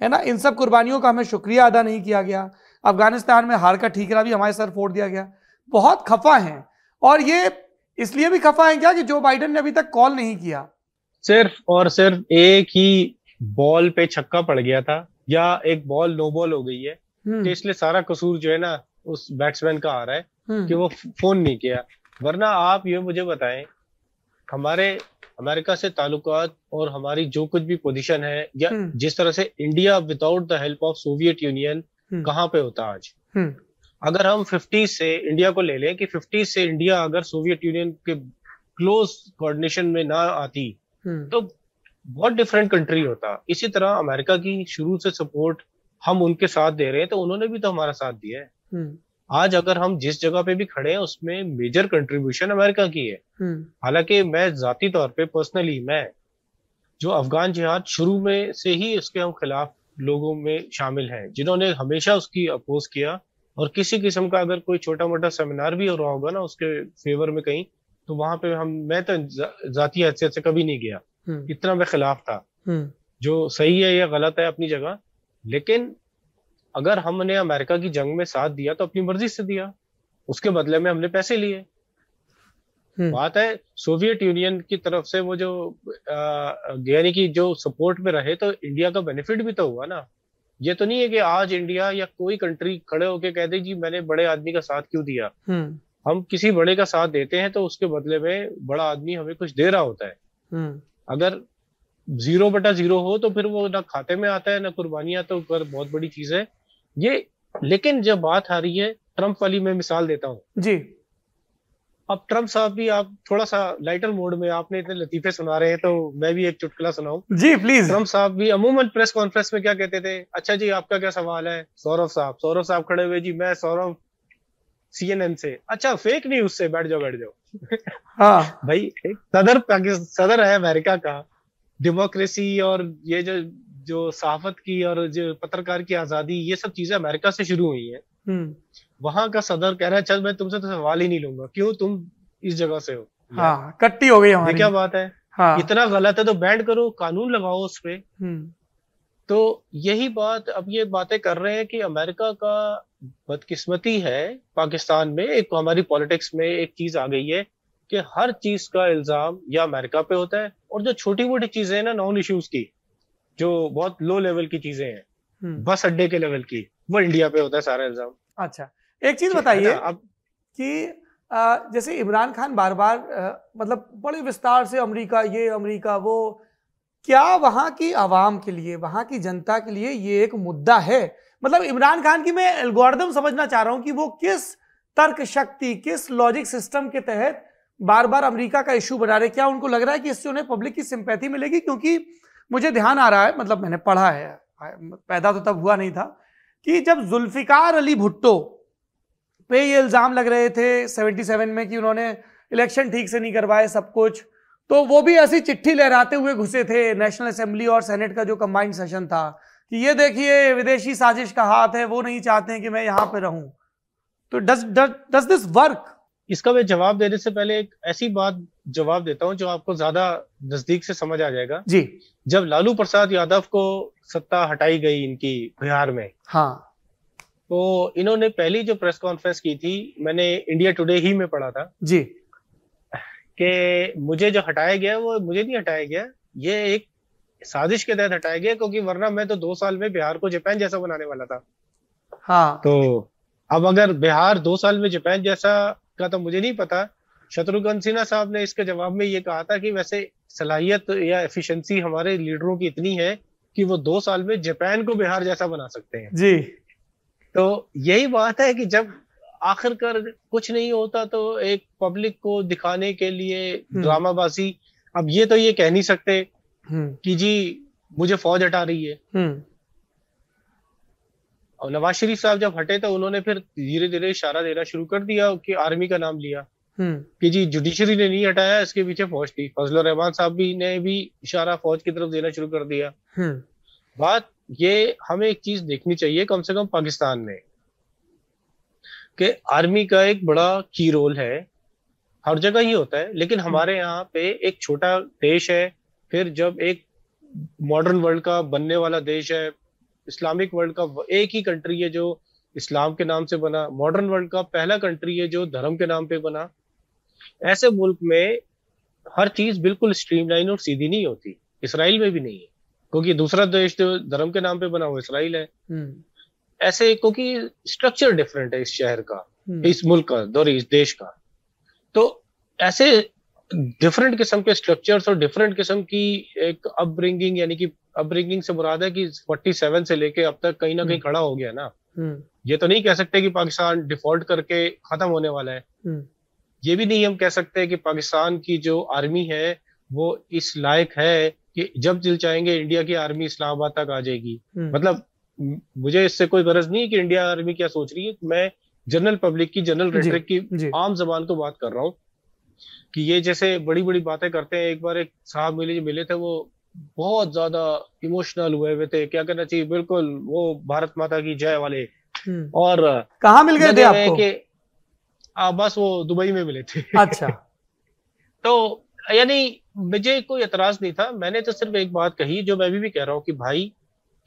है ना। इन सब कुर्बानियों का हमें शुक्रिया अदा नहीं किया गया। अफगानिस्तान में हार का ठीकरा भी हमारे सर फोड़ दिया गया। बहुत खफा हैं, और ये इसलिए भी खफा हैं क्या कि जो बाइडेन ने अभी तक कॉल नहीं किया, सिर्फ और सिर्फ एक ही बॉल पे छक्का पड़ गया था या एक बॉल नो बॉल हो गई है, तो इसलिए सारा कसूर जो है ना उस बैट्समैन का आ रहा है कि वो फोन नहीं किया। वरना आप ये मुझे बताएं, हमारे अमेरिका से ताल्लुकात और हमारी जो कुछ भी पोजीशन है, या जिस तरह से India without the help of Soviet union कहाँ पे होता आज। अगर हम 50 से इंडिया को ले लें कि 50 से इंडिया अगर सोवियत यूनियन के क्लोज कोऑर्डिनेशन में ना आती तो बहुत डिफरेंट कंट्री होता। इसी तरह अमेरिका की शुरू से सपोर्ट हम उनके साथ दे रहे हैं, तो उन्होंने भी तो हमारा साथ दिया है। आज अगर हम जिस जगह पे भी खड़े हैं उसमें मेजर कंट्रीब्यूशन अमेरिका की है। हालांकि मैं जाती तौर पे पर्सनली, मैं जो अफगान जिहाद शुरू में से ही उसके हम खिलाफ लोगों में शामिल हैं, जिन्होंने हमेशा उसकी अपोज किया, और किसी किस्म का अगर कोई छोटा मोटा सेमिनार भी हो रहा होगा ना उसके फेवर में कहीं, तो वहां पे मैं तो जाती हैसियत से कभी नहीं गया, इतना मैं खिलाफ था। जो सही है या गलत है अपनी जगह, लेकिन अगर हमने अमेरिका की जंग में साथ दिया तो अपनी मर्जी से दिया, उसके बदले में हमने पैसे लिए। बात है सोवियत यूनियन की तरफ से वो जो यानी कि जो सपोर्ट में रहे, तो इंडिया का बेनिफिट भी तो हुआ ना। ये तो नहीं है कि आज इंडिया या कोई कंट्री खड़े होके कह दे जी मैंने बड़े आदमी का साथ क्यों दिया। हम किसी बड़े का साथ देते हैं तो उसके बदले में बड़ा आदमी हमें कुछ दे रहा होता है। अगर 0/0 हो तो फिर वो ना खाते में आता है ना कुर्बानियां, तो कर बहुत बड़ी चीज है ये। लेकिन जब बात आ रही है ट्रंप वाली, मैं मिसाल देता हूँ जी। अब ट्रंप साहब भी, आप थोड़ा सा लाइटर मोड में, आपने इतने लतीफे सुना रहे हैं तो मैं भी एक चुटकुला सुनाऊं जी प्लीज। ट्रंप साहब भी अमूमन प्रेस कॉन्फ्रेंस में क्या कहते थे, अच्छा जी आपका क्या सवाल है सौरभ साहब खड़े हुए, जी मैं सौरभ CNN से, अच्छा फेक न्यूज से, बैठ जाओ। हाँ भाई सदर है अमेरिका का, डेमोक्रेसी और ये जो सहाफत की और जो पत्रकार की आजादी, ये सब चीजें अमेरिका से शुरू हुई है। वहां का सदर कह रहा है चल मैं तुमसे तो सवाल ही नहीं लूंगा, क्यों तुम इस जगह से हो। हाँ, कट्टी हो गई हमारी। ये क्या बात है। हाँ। इतना गलत है तो बैंड करो, कानून लगाओ उस पे। तो यही बात अब ये बातें कर रहे हैं कि अमेरिका का बदकिस्मती है, पाकिस्तान में एक हमारी पॉलिटिक्स में एक चीज आ गई है कि हर चीज का इल्जाम या अमेरिका पे होता है, और जो छोटी मोटी चीजें हैं ना नॉन इश्यूज की, जो बहुत लो लेवल की चीजें हैं, बस अड्डे के लेवल की, वो इंडिया पे होता है सारा इल्जाम। अच्छा एक चीज बताइए कि जैसे इमरान खान बार बार मतलब बड़े विस्तार से अमेरिका ये अमेरिका वो, क्या वहां की आवाम के लिए, वहां की जनता के लिए ये एक मुद्दा है? मतलब इमरान खान की मैं एल्गोरिदम समझना चाह रहा हूं कि वो किस तर्क शक्ति, किस लॉजिक सिस्टम के तहत बार बार अमेरिका का इशू बना रहे। क्या उनको लग रहा है कि इससे उन्हें पब्लिक की सिंपैथी मिलेगी? क्योंकि मुझे ध्यान आ रहा है, मतलब मैंने पढ़ा है, पैदा तो तब हुआ नहीं था, कि जब जुल्फिकार अली भुट्टो पे ये इल्जाम लग रहे थे 77 में कि उन्होंने इलेक्शन ठीक से नहीं करवाए सब कुछ, तो वो भी ऐसी चिट्ठी लहराते हुए घुसे थे नेशनल असेंबली और सेनेट का जो कंबाइंड सेशन था कि ये देखिए विदेशी साजिश का हाथ है, वो नहीं चाहते हैं कि मैं यहां पे रहूं। तो डज दिस वर्क? इसका मैं जवाब देने से पहले एक ऐसी बात जवाब देता हूं जो आपको ज्यादा नजदीक से समझ आ जाएगा जी। जब लालू प्रसाद यादव को सत्ता हटाई गई इनकी बिहार में, हाँ, तो इन्होंने पहली जो प्रेस कॉन्फ्रेंस की थी, मैंने इंडिया टुडे ही में पढ़ा था जी, कि मुझे जो हटाया गया वो मुझे नहीं हटाया गया, ये एक साजिश के तहत हटाया गया, क्योंकि वरना मैं तो 2 साल में बिहार को जापान जैसा बनाने वाला था। हाँ। तो अब अगर बिहार 2 साल में जापान जैसा का, तो मुझे नहीं पता। शत्रुघ्न सिन्हा साहब ने इसके जवाब में ये कहा था कि वैसे सलाहियत या एफिशिएंसी हमारे लीडरों की इतनी है कि वो 2 साल में जापान को बिहार जैसा बना सकते हैं जी। तो यही बात है कि जब आखिरकार कुछ नहीं होता तो एक पब्लिक को दिखाने के लिए ड्रामाबाजी। अब ये तो ये कह नहीं सकते कि जी मुझे फौज हटा रही है। और नवाज शरीफ साहब जब हटे तो उन्होंने फिर धीरे धीरे इशारा देना शुरू कर दिया कि आर्मी का नाम लिया कि जी जुडिशरी ने नहीं हटाया, इसके पीछे फौज थी। फजलुर रहमान साहब भी ने भी इशारा फौज की तरफ देना शुरू कर दिया। बात ये हमें एक चीज देखनी चाहिए कम से कम पाकिस्तान में कि आर्मी का एक बड़ा की रोल है, हर जगह ही होता है, लेकिन हमारे यहाँ पे एक छोटा देश है, फिर जब एक मॉडर्न वर्ल्ड का बनने वाला देश है, इस्लामिक वर्ल्ड का एक ही कंट्री है जो इस्लाम के नाम से बना, मॉडर्न वर्ल्ड का पहला कंट्री है जो धर्म के नाम पे बना। ऐसे मुल्क में हर चीज बिल्कुल स्ट्रीमलाइन और सीधी नहीं होती, इसराइल में भी नहीं है, क्योंकि दूसरा देश जो धर्म के नाम पे बना वो इसराइल है। ऐसे क्योंकि स्ट्रक्चर डिफरेंट है इस शहर का, इस मुल्क का, सॉरी इस देश का। तो ऐसे डिफरेंट किस्म के स्ट्रक्चर्स और डिफरेंट किस्म की एक अपब्रिंगिंग, यानी कि अपब्रिंगिंग से मुराद है कि 47 से लेके अब तक कहीं ना कहीं खड़ा हो गया ना। ये तो नहीं कह सकते कि पाकिस्तान डिफॉल्ट करके खत्म होने वाला है। ये भी नहीं हम कह सकते कि पाकिस्तान की जो आर्मी है वो इस लायक है कि जब दिल चाहेंगे इंडिया की आर्मी इस्लामाबाद तक आ जाएगी। मतलब मुझे इससे कोई गरज नहीं है कि इंडिया आर्मी क्या सोच रही है, मैं जनरल पब्लिक की, जनरल रेटरिक की, आम जबान को बात कर रहा हूँ कि ये जैसे बड़ी बड़ी बातें करते हैं। एक बार एक साहब मिले थे, वो बहुत ज्यादा इमोशनल हुए थे, क्या कहना चाहिए, बिल्कुल वो भारत माता की जय वाले। और कहाँ मिल गए थे आपको? कि बस वो दुबई में मिले थे। अच्छा। तो यानी मुझे कोई एतराज नहीं था, मैंने तो सिर्फ एक बात कही जो मैं भी कह रहा हूँ कि भाई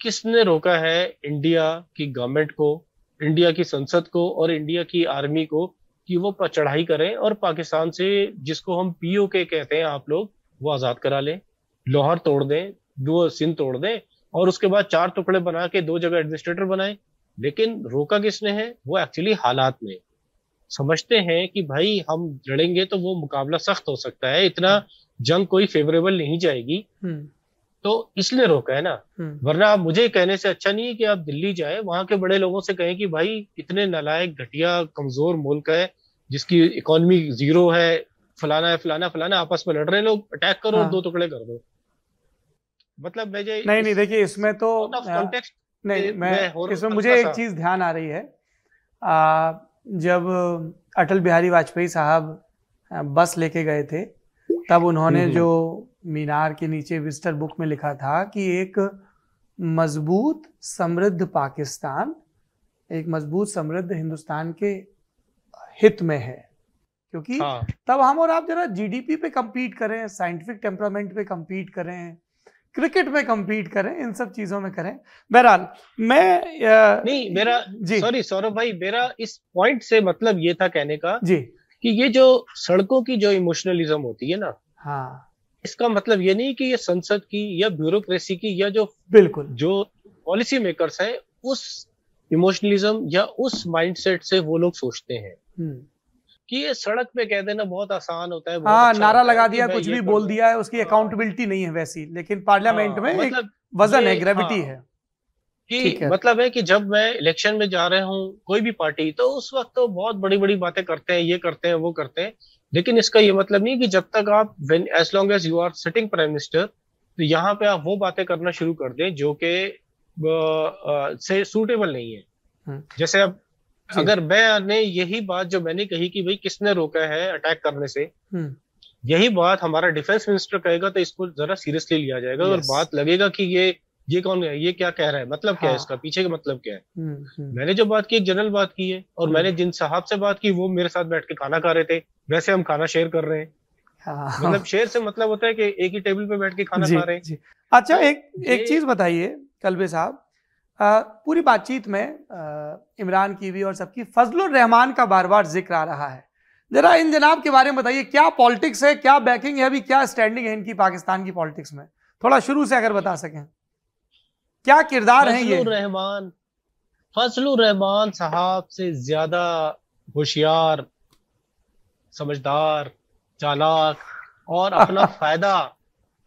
किसने रोका है इंडिया की गवर्नमेंट को, इंडिया की संसद को और इंडिया की आर्मी को कि वो चढ़ाई करें और पाकिस्तान से, जिसको हम पीओके कहते हैं आप लोग, वो आजाद करा लें, लाहौर तोड़ दें, दो सिंध तोड़ दें और उसके बाद 4 टुकड़े बना के 2 जगह एडमिनिस्ट्रेटर बनाए। लेकिन रोका किसने है? वो एक्चुअली हालात ने समझते हैं कि भाई हम लड़ेंगे तो वो मुकाबला सख्त हो सकता है, इतना जंग कोई फेवरेबल नहीं जाएगी, तो इसलिए रोका है ना। वरना आप मुझे कहने से अच्छा नहीं है कि आप दिल्ली जाए, वहां के बड़े लोगों से कहें कि भाई इतने नालायक, घटिया, कमजोर मुल्क है जिसकी इकोनॉमी जीरो है, फलाना है, फलाना फलाना, आपस में लड़ रहे हैं लोग, अटैक करो और 2 टुकड़े कर दो। मतलब नहीं देखिए इसमें तो नहीं, मैं इसमें मुझे एक चीज ध्यान आ रही है। जब अटल बिहारी वाजपेयी साहब बस लेके गए थे, तब उन्होंने जो मीनार के नीचे विजिटर बुक में लिखा था कि एक मजबूत समृद्ध पाकिस्तान एक मजबूत समृद्ध हिंदुस्तान के हित में है, क्योंकि तब हम और आप जरा जीडीपी पे compete करें, साइंटिफिक टेम्परामेंट पे compete करें, क्रिकेट में compete करें, इन सब चीजों में करें। बहरहाल मैं नहीं, मेरा सॉरी सौरभ भाई, मेरा इस पॉइंट से मतलब ये था कहने का जी कि ये जो सड़कों की जो इमोशनलिज्म होती है ना, हाँ, इसका मतलब ये नहीं कि ये संसद की या ब्यूरोक्रेसी की या जो बिल्कुल जो पॉलिसी मेकर्स हैं उस इमोशनलिज्म या उस माइंडसेट से वो लोग सोचते हैं कि ये सड़क पे कह देना बहुत आसान होता है, हाँ, अच्छा नारा लगा दिया, कुछ भी बोल दिया है, उसकी अकाउंटेबिलिटी नहीं है वैसी, लेकिन पार्लियामेंट में एक वजन है, ग्रेविटी है कि मतलब है कि जब मैं इलेक्शन में जा रहा हूँ कोई भी पार्टी, तो उस वक्त तो बहुत बड़ी बड़ी बातें करते हैं, ये करते हैं, वो करते हैं, लेकिन इसका ये मतलब नहीं कि जब तक आप as long as you are sitting prime minister, तो यहाँ पे आप वो बातें करना शुरू कर दें जो कि से सूटेबल नहीं है। जैसे अब अगर मैंने यही बात जो मैंने कही कि भाई किसने रोका है अटैक करने से, यही बात हमारा डिफेंस मिनिस्टर कहेगा तो इसको जरा सीरियसली लिया जाएगा और बात लगेगा कि ये कौन है, ये क्या कह रहा है, मतलब क्या है, इसका पीछे का मतलब क्या है। मैंने जो बात की एक जनरल बात की है, और मैंने जिन साहब से बात की वो मेरे साथ बैठ के खाना खा रहे थे, वैसे हम खाना शेयर कर रहे हैं। मतलब शेयर से मतलब होता है कि एक ही टेबल पे बैठ के खाना खा रहे हैं। अच्छा, एक चीज बताइए कल्बे साहब, पूरी बातचीत में इमरान की भी और सबकी फजलुर रहमान का बार बार जिक्र आ रहा है, जरा इन जनाब के बारे में बताइए, क्या पॉलिटिक्स है, क्या बैकिंग है, अभी क्या स्टैंडिंग है इनकी पाकिस्तान की पॉलिटिक्स में, थोड़ा शुरू से अगर बता सकें, क्या किरदार है ये? फजलुर रहमान साहब से ज्यादा होशियार, समझदार, चालाक और अपना फायदा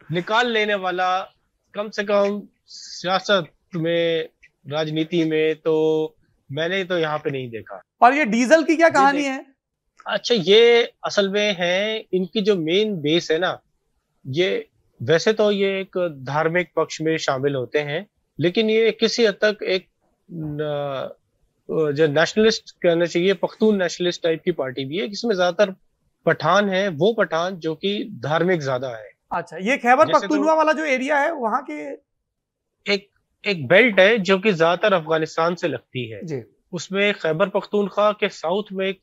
निकाल लेने वाला कम से कम सियासत में, राजनीति में, तो मैंने तो यहाँ पे नहीं देखा। और ये डीजल की क्या कहानी है? अच्छा, ये असल में है इनकी जो मेन बेस है ना, ये वैसे तो ये एक धार्मिक पक्ष में शामिल होते हैं, लेकिन ये किसी हद तक एक जो नेशनलिस्ट कहना चाहिए, पख्तून नेशनलिस्ट टाइप की पार्टी भी है, जिसमें ज्यादातर पठान है, वो पठान जो कि धार्मिक ज्यादा है। अच्छा, ये खैबर पख्तूनवा वाला जो एरिया है वहाँ के एक बेल्ट है जो कि ज्यादातर अफगानिस्तान से लगती है जी। उसमें खैबर पख्तूनख्वा के साउथ में एक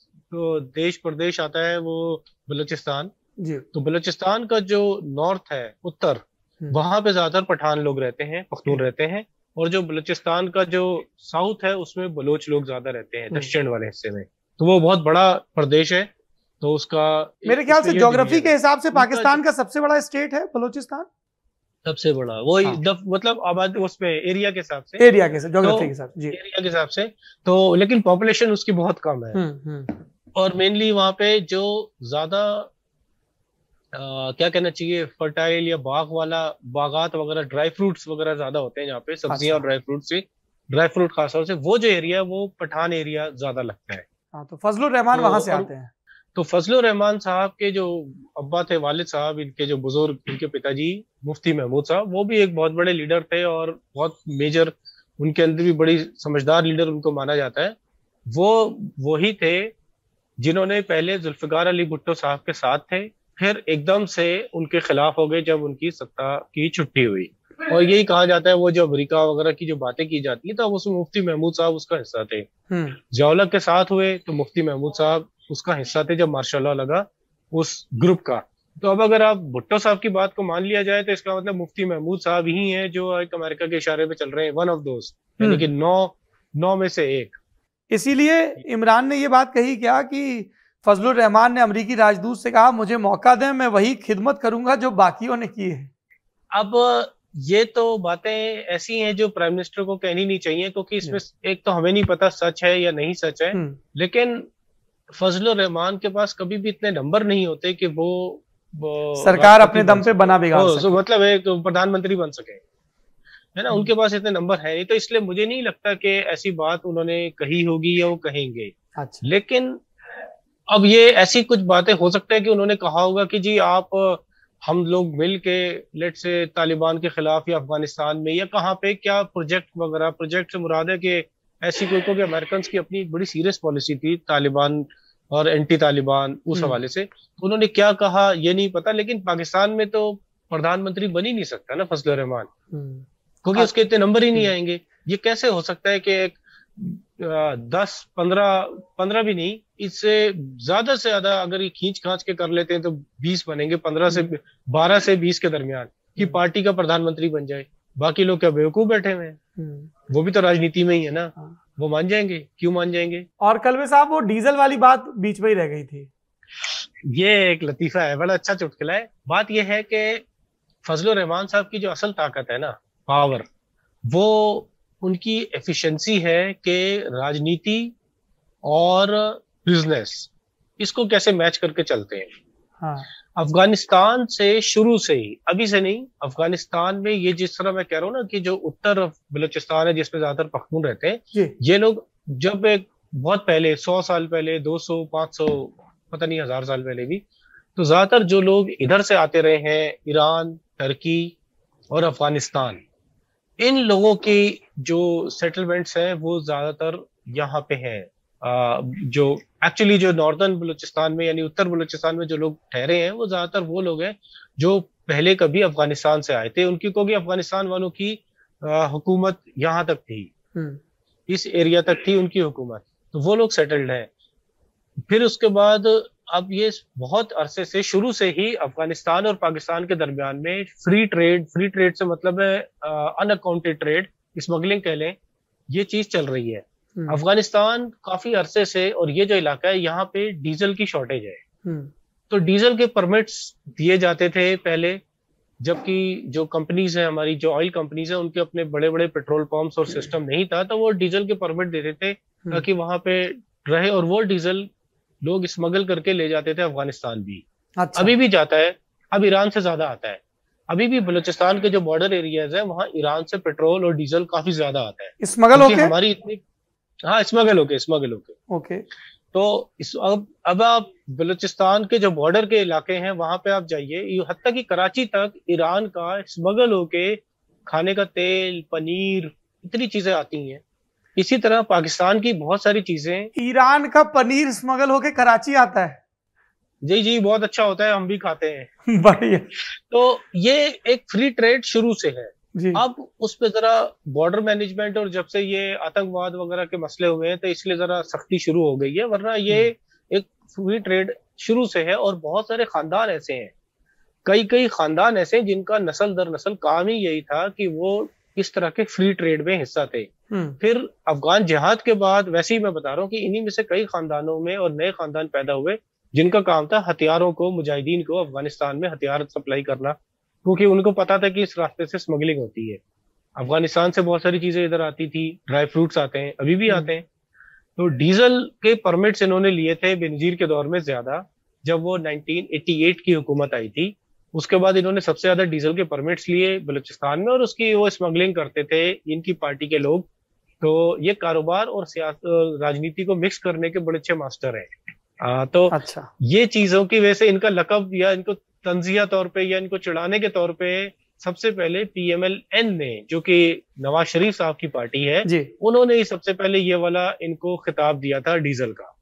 देश प्रदेश आता है, वो बलूचिस्तान जी। तो बलूचिस्तान का जो नॉर्थ है, उत्तर, वहां पे ज्यादातर पठान लोग रहते हैं, पख्तून रहते हैं, और जो बलूचिस्तान का जो साउथ है उसमें बलोच लोग ज्यादा रहते हैं, दक्षिण वाले हिस्से में। तो वो बहुत बड़ा प्रदेश है, तो उसका मेरे ख्याल से ज्योग्राफी के हिसाब से पाकिस्तान का सबसे बड़ा स्टेट है बलूचिस्तान, सबसे बड़ा वो मतलब आबादी उसमें एरिया के हिसाब से, ज्योग्राफी के हिसाब से जी, एरिया के हिसाब से, तो लेकिन पॉपुलेशन उसकी बहुत कम है। और मेनली वहां पे जो ज्यादा क्या कहना चाहिए, फर्टाइल या बागात वगैरह, ड्राई फ्रूट्स वगैरह ज्यादा होते हैं यहाँ पे, सब्जियां और ड्राई फ्रूट खासतौर से, वो जो एरिया वो पठान एरिया ज्यादा लगता है। तो फजलुर रहमान वहां से आते हैं। तो फजलुर रहमान साहब के जो अब्बा थे, वालिद साहब, इनके जो बुजुर्ग, इनके पिताजी मुफ्ती महमूद साहब, वो भी एक बहुत बड़े लीडर थे और बहुत मेजर, उनके अंदर भी बड़ी समझदार लीडर उनको माना जाता है। वो वही थे जिन्होंने पहले जुल्फिकार अली भुट्टो साहब के साथ थे, फिर एकदम से उनके खिलाफ हो गए जब उनकी सत्ता की छुट्टी हुई। और यही कहा जाता है, वो जो अमेरिका वगैरह की जो बातें की जाती है, तो उसमें मुफ्ती महमूद साहब उसका हिस्सा थे। जियाउल के साथ हुए तो मुफ्ती महमूद साहब उसका हिस्सा थे जब मार्शल लॉ लगा उस ग्रुप का। तो अब अगर आप भुट्टो साहब की बात को मान लिया जाए तो इसका मतलब मुफ्ती महमूद साहब ही हैं जो एक अमेरिका के इशारे पे चल रहे हैं, वन ऑफ दोस्त, यानी कि 9 में से एक। इसीलिए इमरान ने ये बात कही क्या कि फजलुर रहमान ने अमेरिकी राजदूत से कहा मुझे मौका दें, मैं वही खिदमत करूंगा जो बाकियों ने की है। अब ये तो बातें ऐसी हैं जो प्राइम मिनिस्टर को कहनी नहीं चाहिए, क्योंकि इसमें एक तो हमें नहीं पता सच है या नहीं सच है, लेकिन फजलुर रहमान के पास कभी भी इतने नंबर नहीं होते कि वो सरकार अपने दम पे बना बिगाड़ सके, मतलब एक प्रधानमंत्री बन सके, है ना। उनके पास इतने नंबर है नहीं, तो इसलिए मुझे नहीं लगता कि ऐसी बात उन्होंने कही होगी या वो कहेंगे। अच्छा। लेकिन अब ये ऐसी कुछ बातें हो सकता है कि उन्होंने कहा होगा कि जी आप हम लोग मिल के लेट से तालिबान के खिलाफ या अफगानिस्तान में या कहाँ पे क्या प्रोजेक्ट वगैरह, प्रोजेक्ट से मुराद है कि ऐसी कोई, क्योंकि अमेरिकन की अपनी बड़ी सीरियस पॉलिसी थी तालिबान और एंटी तालिबान उस हवाले से, तो उन्होंने क्या कहा ये नहीं पता। लेकिन पाकिस्तान में तो प्रधानमंत्री बन ही नहीं सकता ना फजलुर रहमान, क्योंकि उसके इतने नंबर ही नहीं आएंगे। ये कैसे हो सकता है कि 10-15 भी नहीं, इससे ज्यादा से ज्यादा अगर ये खींच खांच के कर लेते हैं तो 20 बनेंगे, 12 से 20 के दरमियान, कि पार्टी का प्रधानमंत्री बन जाए। बाकी लोग क्या बेवकूफ बैठे हुए हैं? वो भी तो राजनीति में ही है ना, वो मान जाएंगे, क्यों मान जाएंगे? और कलवे साहब वो डीजल वाली बात बीच में ही रह गई थी। ये एक लतीफा है, बड़ा अच्छा चुटकुला है। बात यह है कि फजलुर रहमान साहब की जो असल ताकत है ना, पावर, वो उनकी एफिशिएंसी है कि राजनीति और बिजनेस इसको कैसे मैच करके चलते हैं। हाँ। अफगानिस्तान से शुरू से ही, अभी से नहीं, अफगानिस्तान में ये जिस तरह मैं कह रहा हूँ ना कि जो उत्तर बलूचिस्तान है जिसमें ज्यादातर पख्तून रहते हैं, ये लोग जब एक बहुत पहले 100 साल पहले, 200, 500, पता नहीं 1000 साल पहले भी, तो ज्यादातर जो लोग इधर से आते रहे हैं, ईरान, टर्की और अफगानिस्तान, इन लोगों की जो सेटलमेंट्स हैं वो ज्यादातर यहाँ पे हैं। जो एक्चुअली जो नॉर्दर्न बलूचिस्तान में यानी उत्तर बलूचिस्तान में जो लोग ठहरे हैं वो ज्यादातर वो लोग हैं जो पहले कभी अफगानिस्तान से आए थे। उनकी, क्योंकि अफगानिस्तान वालों की हुकूमत यहाँ तक थी, इस एरिया तक थी उनकी हुकूमत, तो वो लोग सेटल्ड हैं। फिर उसके बाद अब ये बहुत अरसे से, शुरू से ही अफगानिस्तान और पाकिस्तान के दरमियान में फ्री ट्रेड से मतलब है अनअकाउंटेड ट्रेड, स्मगलिंग कह लें, ये चीज चल रही है। अफगानिस्तान काफी अरसे से, और ये जो इलाका है यहाँ पे डीजल की शॉर्टेज है, तो डीजल के परमिट्स दिए जाते थे पहले, जबकि जो कंपनीज है हमारी, जो ऑयल कंपनीज है, उनके अपने बड़े बड़े पेट्रोल पंप्स और सिस्टम नहीं था, तो वो डीजल के परमिट देते थे ताकि वहां पे रहे, और वो डीजल लोग स्मगल करके ले जाते थे अफगानिस्तान भी। अच्छा। अभी भी जाता है, अब ईरान से ज्यादा आता है। अभी भी बलूचिस्तान के जो बॉर्डर एरियाज है वहां ईरान से पेट्रोल और डीजल काफी ज्यादा आता है, स्मगल होके हमारी इतनी, हाँ स्मगल होके ओके। तो अब आप बलूचिस्तान के जो बॉर्डर के इलाके हैं वहां पे आप जाइए, हत्ता कि कराची तक ईरान का स्मगल होके खाने का तेल, पनीर, इतनी चीजें आती हैं। इसी तरह पाकिस्तान की बहुत सारी चीजें, ईरान का पनीर स्मगल होके कराची आता है। जी बहुत अच्छा होता है, हम भी खाते हैं। बढ़िया। तो ये एक फ्री ट्रेड शुरू से है जी। अब उस पे जरा बॉर्डर मैनेजमेंट और जब से ये आतंकवाद वगैरह के मसले हुए हैं तो इसलिए जरा सख्ती शुरू हो गई है, वरना ये एक फ्री ट्रेड शुरू से है। और बहुत सारे खानदान ऐसे हैं, कई खानदान ऐसे हैं जिनका नस्ल दर नस्ल काम ही यही था कि वो इस तरह के फ्री ट्रेड में हिस्सा थे। फिर अफगान जिहाद के बाद, वैसे ही मैं बता रहा हूँ कि इन्हीं में से कई खानदानों में और नए खानदान पैदा हुए जिनका काम था हथियारों को, मुजाहिदीन को अफगानिस्तान में हथियार सप्लाई करना, क्योंकि उनको पता था कि इस रास्ते से स्मगलिंग होती है। अफगानिस्तान से बहुत सारी चीजें इधर आती थी, ड्राई फ्रूट्स आते हैं, अभी भी आते हैं। तो डीजल के परमिट्स इन्होंने लिए थे बेनजीर के दौर में ज्यादा, जब वो 1988 की हुकूमत आई थी। उसके बाद इन्होंने सबसे ज्यादा डीजल के परमिट्स लिए बलूचिस्तान में, और उसकी वो स्मगलिंग करते थे इनकी पार्टी के लोग। तो ये कारोबार और राजनीति को मिक्स करने के बड़े अच्छे मास्टर हैं। तो अच्छा। ये चीजों की वजह से इनका लकब या इनको तंजिया तौर पे या इनको चिढ़ाने के तौर पे सबसे पहले PMLN ने, जो कि नवाज शरीफ साहब की पार्टी है, उन्होंने ही सबसे पहले ये वाला इनको खिताब दिया था डीजल का।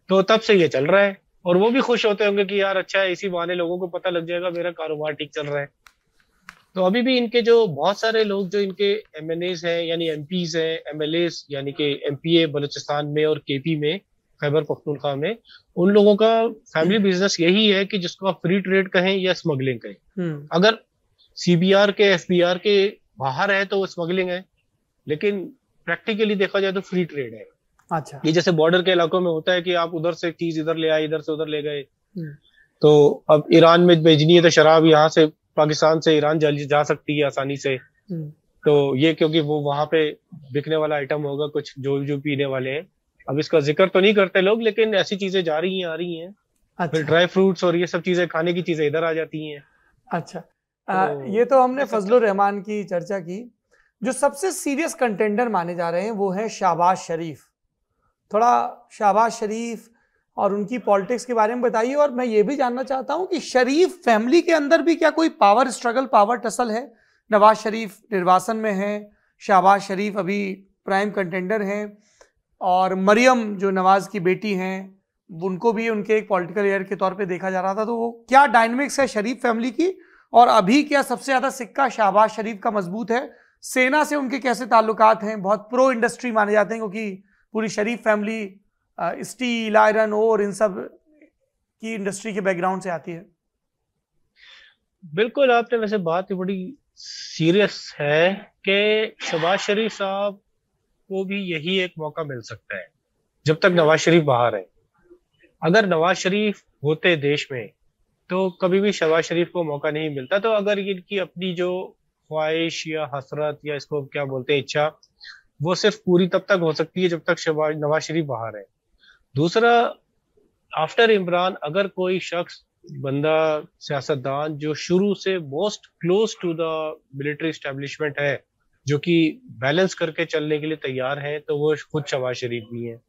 तो तब से ये चल रहा है, और वो भी खुश होते होंगे कि यार अच्छा है, इसी बहाने लोगों को पता लग जाएगा मेरा कारोबार ठीक चल रहा है। तो अभी भी इनके जो बहुत सारे लोग जो इनके MNAs हैं यानी MPs हैं, MLAs यानी कि MPA बलूचिस्तान में और KP में, खैबर पख्तूनख्वा में, उन लोगों का फैमिली बिजनेस यही है कि जिसको आप फ्री ट्रेड कहें या स्मगलिंग कहें। अगर सीबीआर के एफबीआर के बाहर है तो वो स्मगलिंग है, लेकिन प्रैक्टिकली देखा जाए तो फ्री ट्रेड है। अच्छा। ये जैसे बॉर्डर के इलाकों में होता है कि आप उधर से चीज इधर ले आए, इधर से उधर ले गए। तो अब ईरान में भेजनी है तो शराब यहाँ से पाकिस्तान से ईरान जा सकती है आसानी से। तो ये क्योंकि वो वहां पे बिकने वाला आइटम होगा कुछ जो पीने वाले हैं। अब इसका जिक्र तो नहीं करते लोग, लेकिन ऐसी चीजें जा रही हैं, आ रही हैं। अच्छा। फिर ड्राई फ्रूट्स और ये सब चीजें, खाने की चीजें इधर आ जाती हैं। अच्छा। ये तो हमने फजलुर रहमान की चर्चा की। जो सबसे सीरियस कंटेंडर माने जा रहे हैं वो है शहबाज शरीफ। थोड़ा शहबाज शरीफ और उनकी पॉलिटिक्स के बारे में बताइए। और मैं ये भी जानना चाहता हूं कि शरीफ फैमिली के अंदर भी क्या कोई पावर स्ट्रगल, पावर टसल है? नवाज शरीफ निर्वासन में है, शहबाज शरीफ अभी प्राइम कंटेंडर हैं, और मरियम जो नवाज की बेटी हैं उनको भी उनके एक पॉलिटिकल एयर के तौर पे देखा जा रहा था। तो वो क्या डायनेमिक्स है शरीफ फैमिली की, और अभी क्या सबसे ज्यादा सिक्का शहबाज शरीफ का मजबूत है? सेना से उनके कैसे ताल्लुकात हैं? बहुत प्रो इंडस्ट्री माने जाते हैं क्योंकि पूरी शरीफ फैमिली स्टील, आयरन और इन सब की इंडस्ट्री के बैकग्राउंड से आती है। बिल्कुल, आपने वैसे बात बड़ी सीरियस है कि शहबाज शरीफ साहब को भी यही एक मौका मिल सकता है जब तक नवाज शरीफ बाहर है। अगर नवाज शरीफ होते देश में तो कभी भी शहबाज शरीफ को मौका नहीं मिलता। तो अगर इनकी अपनी जो ख्वाहिश या हसरत या इसको क्या बोलते हैं, इच्छा, वो सिर्फ पूरी तब तक हो सकती है जब तक नवाज शरीफ बाहर है। दूसरा, आफ्टर इमरान अगर कोई शख्स, बंदा, सियासतदान जो शुरू से most close to the military establishment है, जो कि बैलेंस करके चलने के लिए तैयार है, तो वो खुद शहबाज शरीफ भी है।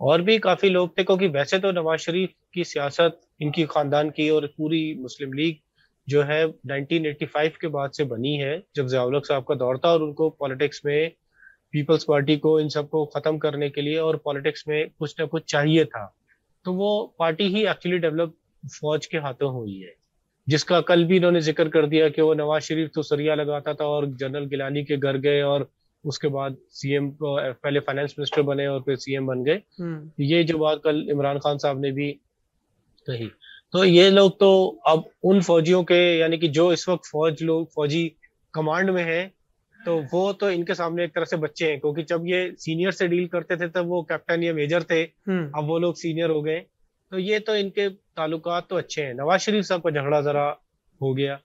और भी काफी लोग थे, क्योंकि वैसे तो नवाज शरीफ की सियासत, इनकी खानदान की और पूरी मुस्लिम लीग जो है 1985 के बाद से बनी है, जब ज़िया-उल हक साहब का दौर था, और उनको पॉलिटिक्स में, पीपल्स पार्टी को, इन सबको खत्म करने के लिए और पॉलिटिक्स में कुछ ना कुछ चाहिए था। तो वो पार्टी ही एक्चुअली डेवलप फौज के हाथों हुई है, जिसका कल भी इन्होंने जिक्र कर दिया कि वो नवाज शरीफ तो सरिया लगाता था और जनरल गिलानी के घर गए, और उसके बाद सीएम, पहले फाइनेंस मिनिस्टर बने और फिर सीएम बन गए। ये जो बात कल इमरान खान साहब ने भी कही। तो ये लोग तो अब उन फौजियों के, यानी कि जो इस वक्त फौजी कमांड में है, तो वो तो इनके सामने एक तरह से बच्चे हैं, क्योंकि जब ये सीनियर से डील करते थे तब वो कैप्टन या मेजर थे, अब वो लोग सीनियर हो गए। तो ये तो इनके ताल्लुकात तो अच्छे हैं। नवाज शरीफ साहब का झगड़ा जरा हो गया,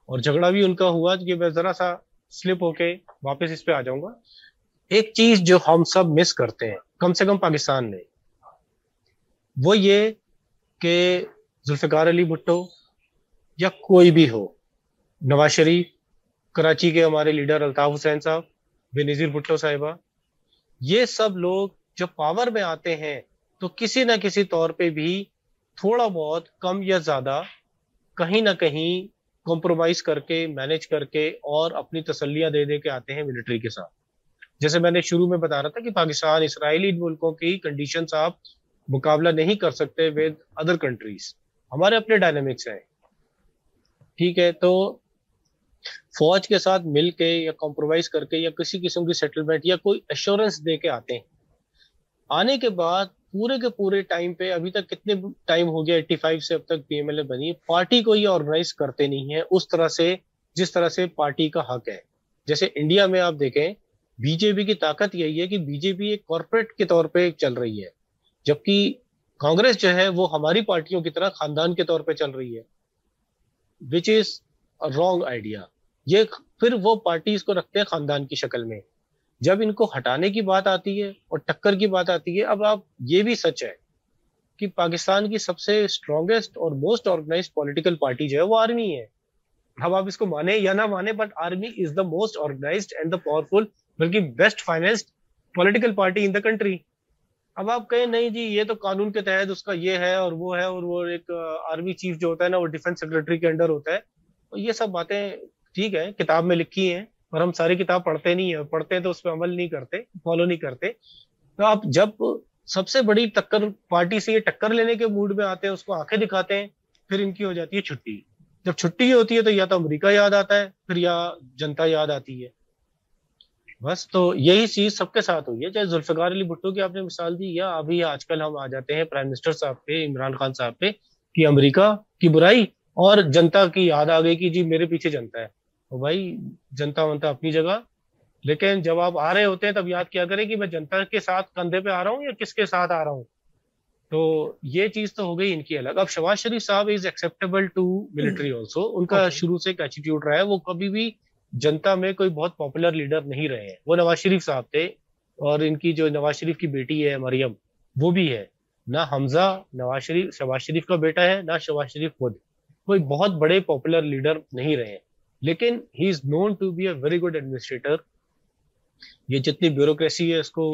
और झगड़ा भी उनका हुआ कि मैं जरा सा स्लिप होके वापस इस पे आ जाऊंगा। एक चीज जो हम सब मिस करते हैं, कम से कम पाकिस्तान में, वो ये कि जुल्फिकार अली भुट्टो या कोई भी हो, नवाज शरीफ, कराची के हमारे लीडर अल्ताफ हुसैन साहब, बेनजीर भुट्टो साहिबा, ये सब लोग जब पावर में आते हैं तो किसी ना किसी तौर पे भी थोड़ा बहुत कम या ज्यादा कहीं ना कहीं कॉम्प्रोमाइज करके, मैनेज करके और अपनी तसल्लियां दे दे के आते हैं मिलिट्री के साथ। जैसे मैंने शुरू में बता रहा था कि पाकिस्तान, इसराइल, इन मुल्कों की कंडीशंस आप मुकाबला नहीं कर सकते विद अदर कंट्रीज। हमारे अपने डायनेमिक्स हैं, ठीक है। तो फौज के साथ मिलके या कॉम्प्रोमाइज करके या किसी किस्म की सेटलमेंट या कोई एश्योरेंस दे के आते हैं। आने के बाद पूरे के पूरे टाइम पे, अभी तक कितने टाइम हो गया, 85 से अब तक पीएमएलए बनी, पार्टी को ये ऑर्गेनाइज करते नहीं है उस तरह से जिस तरह से पार्टी का हक है। जैसे इंडिया में आप देखें, बीजेपी की ताकत यही है कि बीजेपी एक कॉर्पोरेट के तौर पे चल रही है, जबकि कांग्रेस जो है वो हमारी पार्टियों की तरह खानदान के तौर पे चल रही है, which is a wrong idea. ये फिर वो पार्टी इसको रखते हैं खानदान की शक्ल में। जब इनको हटाने की बात आती है और टक्कर की बात आती है, अब आप, ये भी सच है कि पाकिस्तान की सबसे स्ट्रॉन्गेस्ट और मोस्ट ऑर्गेनाइज्ड पॉलिटिकल पार्टी जो है वो आर्मी है। अब आप इसको माने या ना माने, but army is the most organized and the powerful, बल्कि best financed political party in the country. अब आप कहें नहीं जी ये तो कानून के तहत उसका ये है और वो है, और वो एक आर्मी चीफ जो होता है ना वो डिफेंस सेक्रेटरी के अंडर होता है, तो ये सब बातें ठीक है, किताब में लिखी हैं, पर हम सारी किताब पढ़ते नहीं है, पढ़ते हैं तो उस पर अमल नहीं करते, फॉलो नहीं करते। तो आप जब सबसे बड़ी टक्कर पार्टी से ये टक्कर लेने के मूड में आते हैं, उसको आंखें दिखाते हैं, फिर इनकी हो जाती है छुट्टी। जब छुट्टी होती है तो या तो अमेरिका याद आता है, फिर या जनता याद आती है। बस तो यही चीज सबके साथ हुई है, चाहे जुल्फिकार अली भुट्टो की आपने मिसाल दी, या अभी आजकल हम आ जाते हैं प्राइम मिनिस्टर साहब पे, इमरान खान साहब पे, कि अमेरिका की बुराई और जनता की याद आ गई कि जी मेरे पीछे जनता है। तो भाई जनता वंता अपनी जगह, लेकिन जब आप आ रहे होते हैं तब याद किया करें कि मैं जनता के साथ कंधे पे आ रहा हूँ या किसके साथ आ रहा हूँ। तो ये चीज तो हो गई इनकी अलग। अब शहबाज शरीफ साहब is acceptable to military also, उनका Okay. शुरू से एक एटीट्यूड रहा है, वो कभी भी जनता में कोई बहुत पॉपुलर लीडर नहीं रहे हैं। वो नवाज शरीफ साहब थे, और इनकी जो नवाज शरीफ की बेटी है मरियम, वो भी है ना। हमजा नवाज शरीफ शहबाज शरीफ का बेटा है, ना शहबाज शरीफ खुद कोई बहुत बड़े पॉपुलर लीडर नहीं रहे हैं, लेकिन he is known to be a very good administrator. ये जितनी ब्यूरोक्रेसी है इसको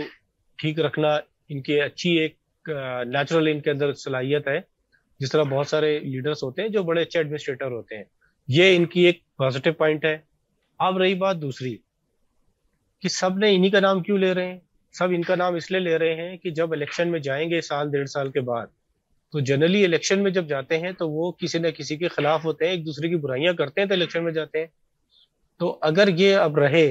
ठीक रखना इनकी अच्छी एक नेचुरल इनके अंदर सलाहियत है, जिस तरह बहुत सारे लीडर्स होते हैं जो बड़े अच्छे एडमिनिस्ट्रेटर होते हैं। ये इनकी एक पॉजिटिव पॉइंट है। अब रही बात दूसरी कि सब ने इन्हीं का नाम क्यों ले रहे हैं, सब इनका नाम इसलिए ले रहे हैं कि जब इलेक्शन में जाएंगे साल डेढ़ साल के बाद, तो जनरली इलेक्शन में जब जाते हैं तो वो किसी न किसी के खिलाफ होते हैं, एक दूसरे की बुराइयां करते हैं, तो इलेक्शन में जाते हैं। तो अगर ये अब रहे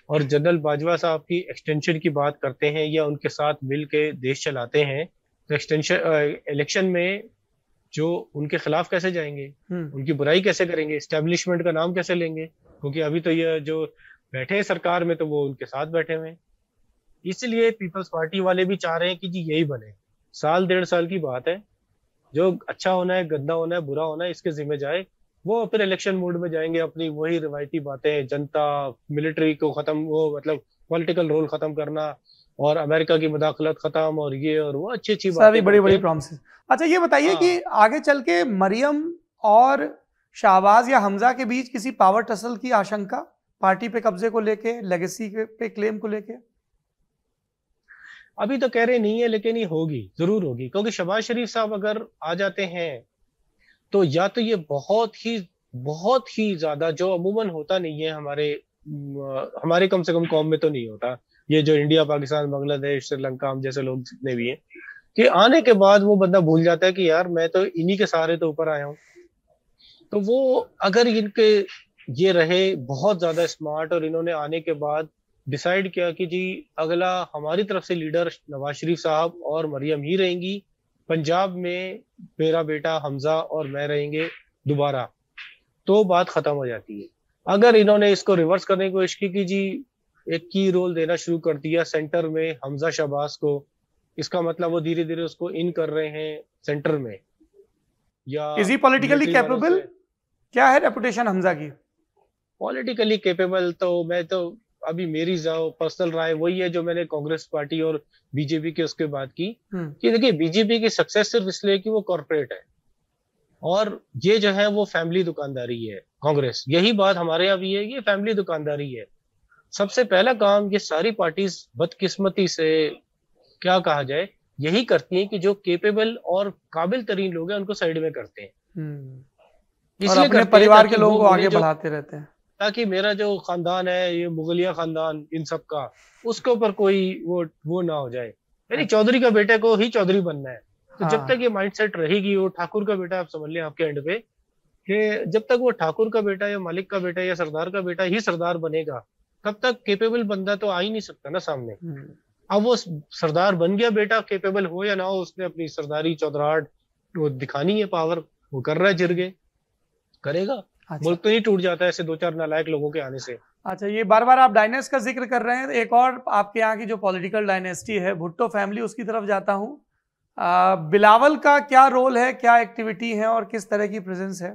और जनरल बाजवा साहब की एक्सटेंशन की बात करते हैं या उनके साथ मिल के देश चलाते हैं, तो एक्सटेंशन इलेक्शन में जो उनके खिलाफ कैसे जाएंगे, उनकी बुराई कैसे करेंगे, एस्टेब्लिशमेंट का नाम कैसे लेंगे, क्योंकि अभी तो ये जो बैठे हैं सरकार में तो वो उनके साथ बैठे हुए हैं। इसलिए पीपल्स पार्टी वाले भी चाह रहे हैं कि जी यही बने। साल डेढ़ साल की बात है, जो अच्छा होना है, गंदा होना है, बुरा होना है, इसके जिम्मे जाए। वो फिर इलेक्शन मोड में जाएंगे, अपनी वही रिवायती बातें, जनता, मिलिट्री को खत्म, वो मतलब पॉलिटिकल रोल खत्म करना, और अमेरिका की मुदाखलत खत्म, और ये और वो अच्छी अच्छी सारी बातें बड़ी बड़ी करके। प्रॉमिसेस। अच्छा ये बताइए हाँ। कि आगे चल के मरियम और शाहबाज या हमजा के बीच किसी पावर टसल की आशंका, पार्टी पे कब्जे को लेके, लेगेसी पे क्लेम को लेके? अभी तो कह रहे नहीं है, लेकिन ये होगी, जरूर होगी, क्योंकि शहबाज शरीफ साहब अगर आ जाते हैं तो या तो ये बहुत ही ज्यादा, जो अमूमन होता नहीं है हमारे कम से कम कौम में तो नहीं होता, ये जो इंडिया, पाकिस्तान, बांग्लादेश, श्रीलंका, हम जैसे लोग जितने भी हैं, कि आने के बाद वो बंदा भूल जाता है कि यार मैं तो इन्हीं के सहारे तो ऊपर आया हूँ। तो वो अगर इनके ये रहे बहुत ज्यादा स्मार्ट, और इन्होंने आने के बाद डिसाइड किया कि जी अगला हमारी तरफ से लीडर नवाज शरीफ साहब और मरियम ही रहेंगी, पंजाब में मेरा बेटा हमजा और मैं रहेंगे दोबारा, तो बात खत्म हो जाती है। अगर इन्होंने इसको रिवर्स करने की कोशिश की कि जी एक की रोल देना शुरू कर दिया सेंटर में हमजा शहबाज को, इसका मतलब वो धीरे धीरे उसको इन कर रहे हैं सेंटर में, या इज ही पॉलिटिकली कैपेबल? क्या है रेपुटेशन हमजा की? पॉलिटिकली कैपेबल तो मैं तो अभी मेरी पर्सनल राय वही है जो मैंने कांग्रेस पार्टी और बीजेपी के उसके बाद की, कि देखिए बीजेपी की सक्सेस सिर्फ इसलिए कि वो कॉर्पोरेट है, और ये जो है वो फैमिली दुकानदारी है। कांग्रेस, यही बात हमारे यहाँ भी है, ये फैमिली दुकानदारी है। सबसे पहला काम ये सारी पार्टीज बदकिस्मती से, क्या कहा जाए, यही करती हैं कि जो केपेबल और काबिल तरीन लोग हैं उनको साइड में करते हैं, और अपने परिवार के लोगों को आगे बढ़ाते रहते हैं, ताकि मेरा जो खानदान है, ये मुगलिया खानदान, इन सब का उसके ऊपर कोई वो ना हो जाए, यानी चौधरी का बेटे को ही चौधरी बनना है। तो जब तक ये माइंडसेट रहेगी, वो ठाकुर का बेटा, आप समझ लें आपके एंड पे, कि जब तक वो ठाकुर का बेटा या मालिक का बेटा या सरदार का बेटा ही सरदार बनेगा, तब तक केपेबल बंदा तो आ ही नहीं सकता ना सामने। अब वो सरदार बन गया बेटा, केपेबल हो या ना हो, उसने अपनी सरदारी चौधराहट वो दिखानी है, पावर वो कर रहा है, जिरगे करेगा। अच्छा। मुल्क तो नहीं टूट जाता है ऐसे दो चार नालायक लोगों के आने से। अच्छा, ये बार बार आप डायनेस्ट का जिक्र कर रहे हैं, एक और आपके यहाँ की जो पॉलिटिकल डायनेस्टी है भुट्टो फैमिली, उसकी तरफ जाता हूँ। बिलावल का क्या रोल है, क्या एक्टिविटी है और किस तरह की प्रेजेंस है?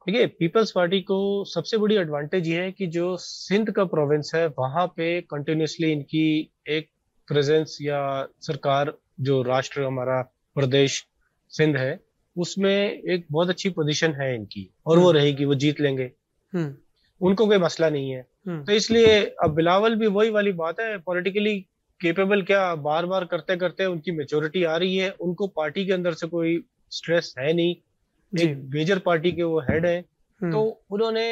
देखिए पीपल्स पार्टी को सबसे बड़ी एडवांटेज ये है कि जो सिंध का प्रोविंस है वहां पे कंटिन्यूसली इनकी एक प्रेजेंस, या सरकार जो राष्ट्र हमारा प्रदेश सिंध है उसमें एक बहुत अच्छी पोजीशन है इनकी, और वो रहेगी, वो जीत लेंगे, उनको कोई मसला नहीं है। तो इसलिए अब बिलावल भी वही वाली बात है, पॉलिटिकली केपेबल, क्या बार बार करते करते उनकी मेच्योरिटी आ रही है, उनको पार्टी के अंदर से कोई स्ट्रेस है नहीं, एक मेजर पार्टी के वो हेड है, तो उन्होंने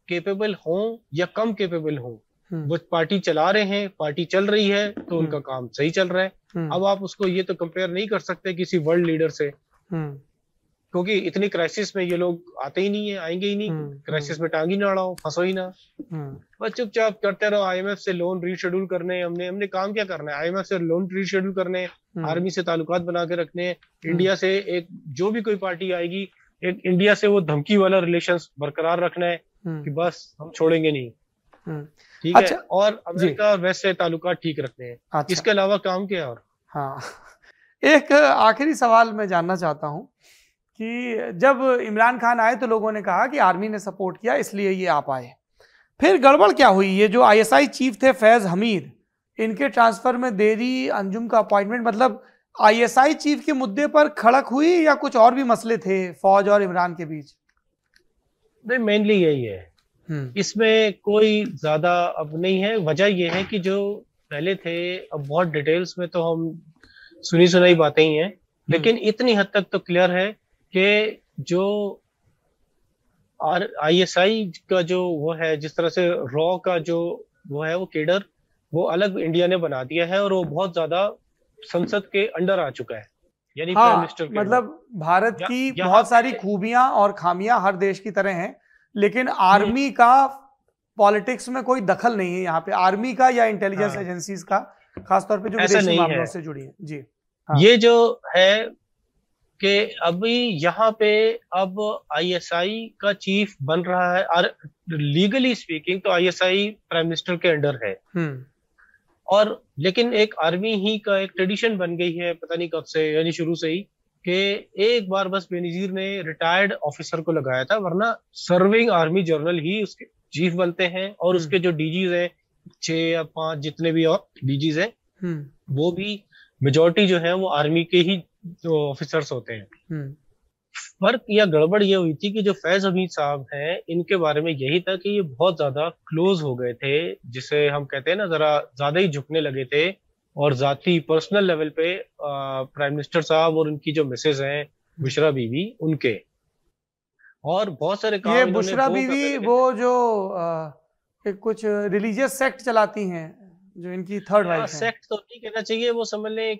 केपेबल हो या कम केपेबल हो, वो पार्टी चला रहे हैं, पार्टी चल रही है, तो उनका काम सही चल रहा है। अब आप उसको ये तो कंपेयर नहीं कर सकते किसी वर्ल्ड लीडर से, क्योंकि इतनी क्राइसिस में ये लोग आते ही नहीं है, आएंगे ही नहीं, क्राइसिस में टांग ही ना अड़ाओ, फंसो ही ना, बस चुपचाप करते रहो। आईएमएफ से लोन रीशेड्यूल करने, हमने काम क्या करना है, आईएमएफ से लोन रीशेड्यूल करने, आर्मी से ताल्लुकात बना के रखने, इंडिया से एक जो भी कोई पार्टी आएगी, एक इंडिया से वो धमकी वाला रिलेशंस बरकरार रखना है कि बस हम छोड़ेंगे नहीं, ठीक है, और अमेरिका और वेस्ट से ताल्लुकात ठीक रखने हैं। इसके अलावा काम क्या है? और हाँ, एक आखिरी सवाल मैं जानना चाहता हूँ कि जब इमरान खान आए तो लोगों ने कहा कि आर्मी ने सपोर्ट किया इसलिए ये आप आए, फिर गड़बड़ क्या हुई? ये जो आईएसआई चीफ थे फैज हमीद, इनके ट्रांसफर में देरी, अंजुम का अपॉइंटमेंट, मतलब आईएसआई चीफ के मुद्दे पर खड़क हुई या कुछ और भी मसले थे फौज और इमरान के बीच? नहीं, मेनली यही है, इसमें कोई ज्यादा अब नहीं है। वजह यह है कि जो पहले थे, अब बहुत डिटेल्स में तो हम सुनी सुनाई बातें ही हैं, लेकिन इतनी हद तक तो क्लियर है कि जो आईएसआई का जो वो है, जिस तरह से रॉ का जो वो है, वो केडर वो अलग इंडिया ने बना दिया है और वो बहुत ज्यादा संसद के अंडर आ चुका है, यानी प्राइम मिनिस्टर के मतलब भारत की बहुत सारी खूबियां और खामियां हर देश की तरह हैं, लेकिन आर्मी का पॉलिटिक्स में कोई दखल नहीं है यहाँ पे, आर्मी का या इंटेलिजेंस एजेंसीज का, खासतौर पे जो विदेशी मामलों से जुड़ी है। जी हाँ। ये जो है कि अभी यहाँ पे अब आईएसआई का चीफ बन रहा है, और लीगली स्पीकिंग तो आईएसआई प्राइम मिनिस्टर के अंडर है, और लेकिन एक आर्मी ही का एक ट्रेडिशन बन गई है, पता नहीं कब से, यानी शुरू से ही, कि एक बार बस बेनजीर ने रिटायर्ड ऑफिसर को लगाया था, वरना सर्विंग आर्मी जनरल ही उसके चीफ बनते हैं, और उसके जो डीजीज हैं 6 या 5 जितने भी और डीजीज हैं, वो भी मेजोरिटी जो है वो आर्मी के ही जो ऑफिसर्स होते हैं। फर्क या गड़बड़ ये हुई थी कि जो फैज हमीद साहब हैं, इनके बारे में यही था कि ये बहुत ज्यादा क्लोज हो गए थे, जिसे हम कहते हैं ना, जरा ज्यादा ही झुकने लगे थे, और जाती पर्सनल लेवल पे प्राइम मिनिस्टर साहब और उनकी जो मिसेज हैं बुशरा बीवी, उनके, और बहुत सारे काम। ये बुशरा बीवी वो जो कुछ रिलीजियस सेक्ट चलाती हैं, जो इनकी थर्ड वाइफ है। सेक्ट तो नहीं कहना चाहिए, वो समझ लें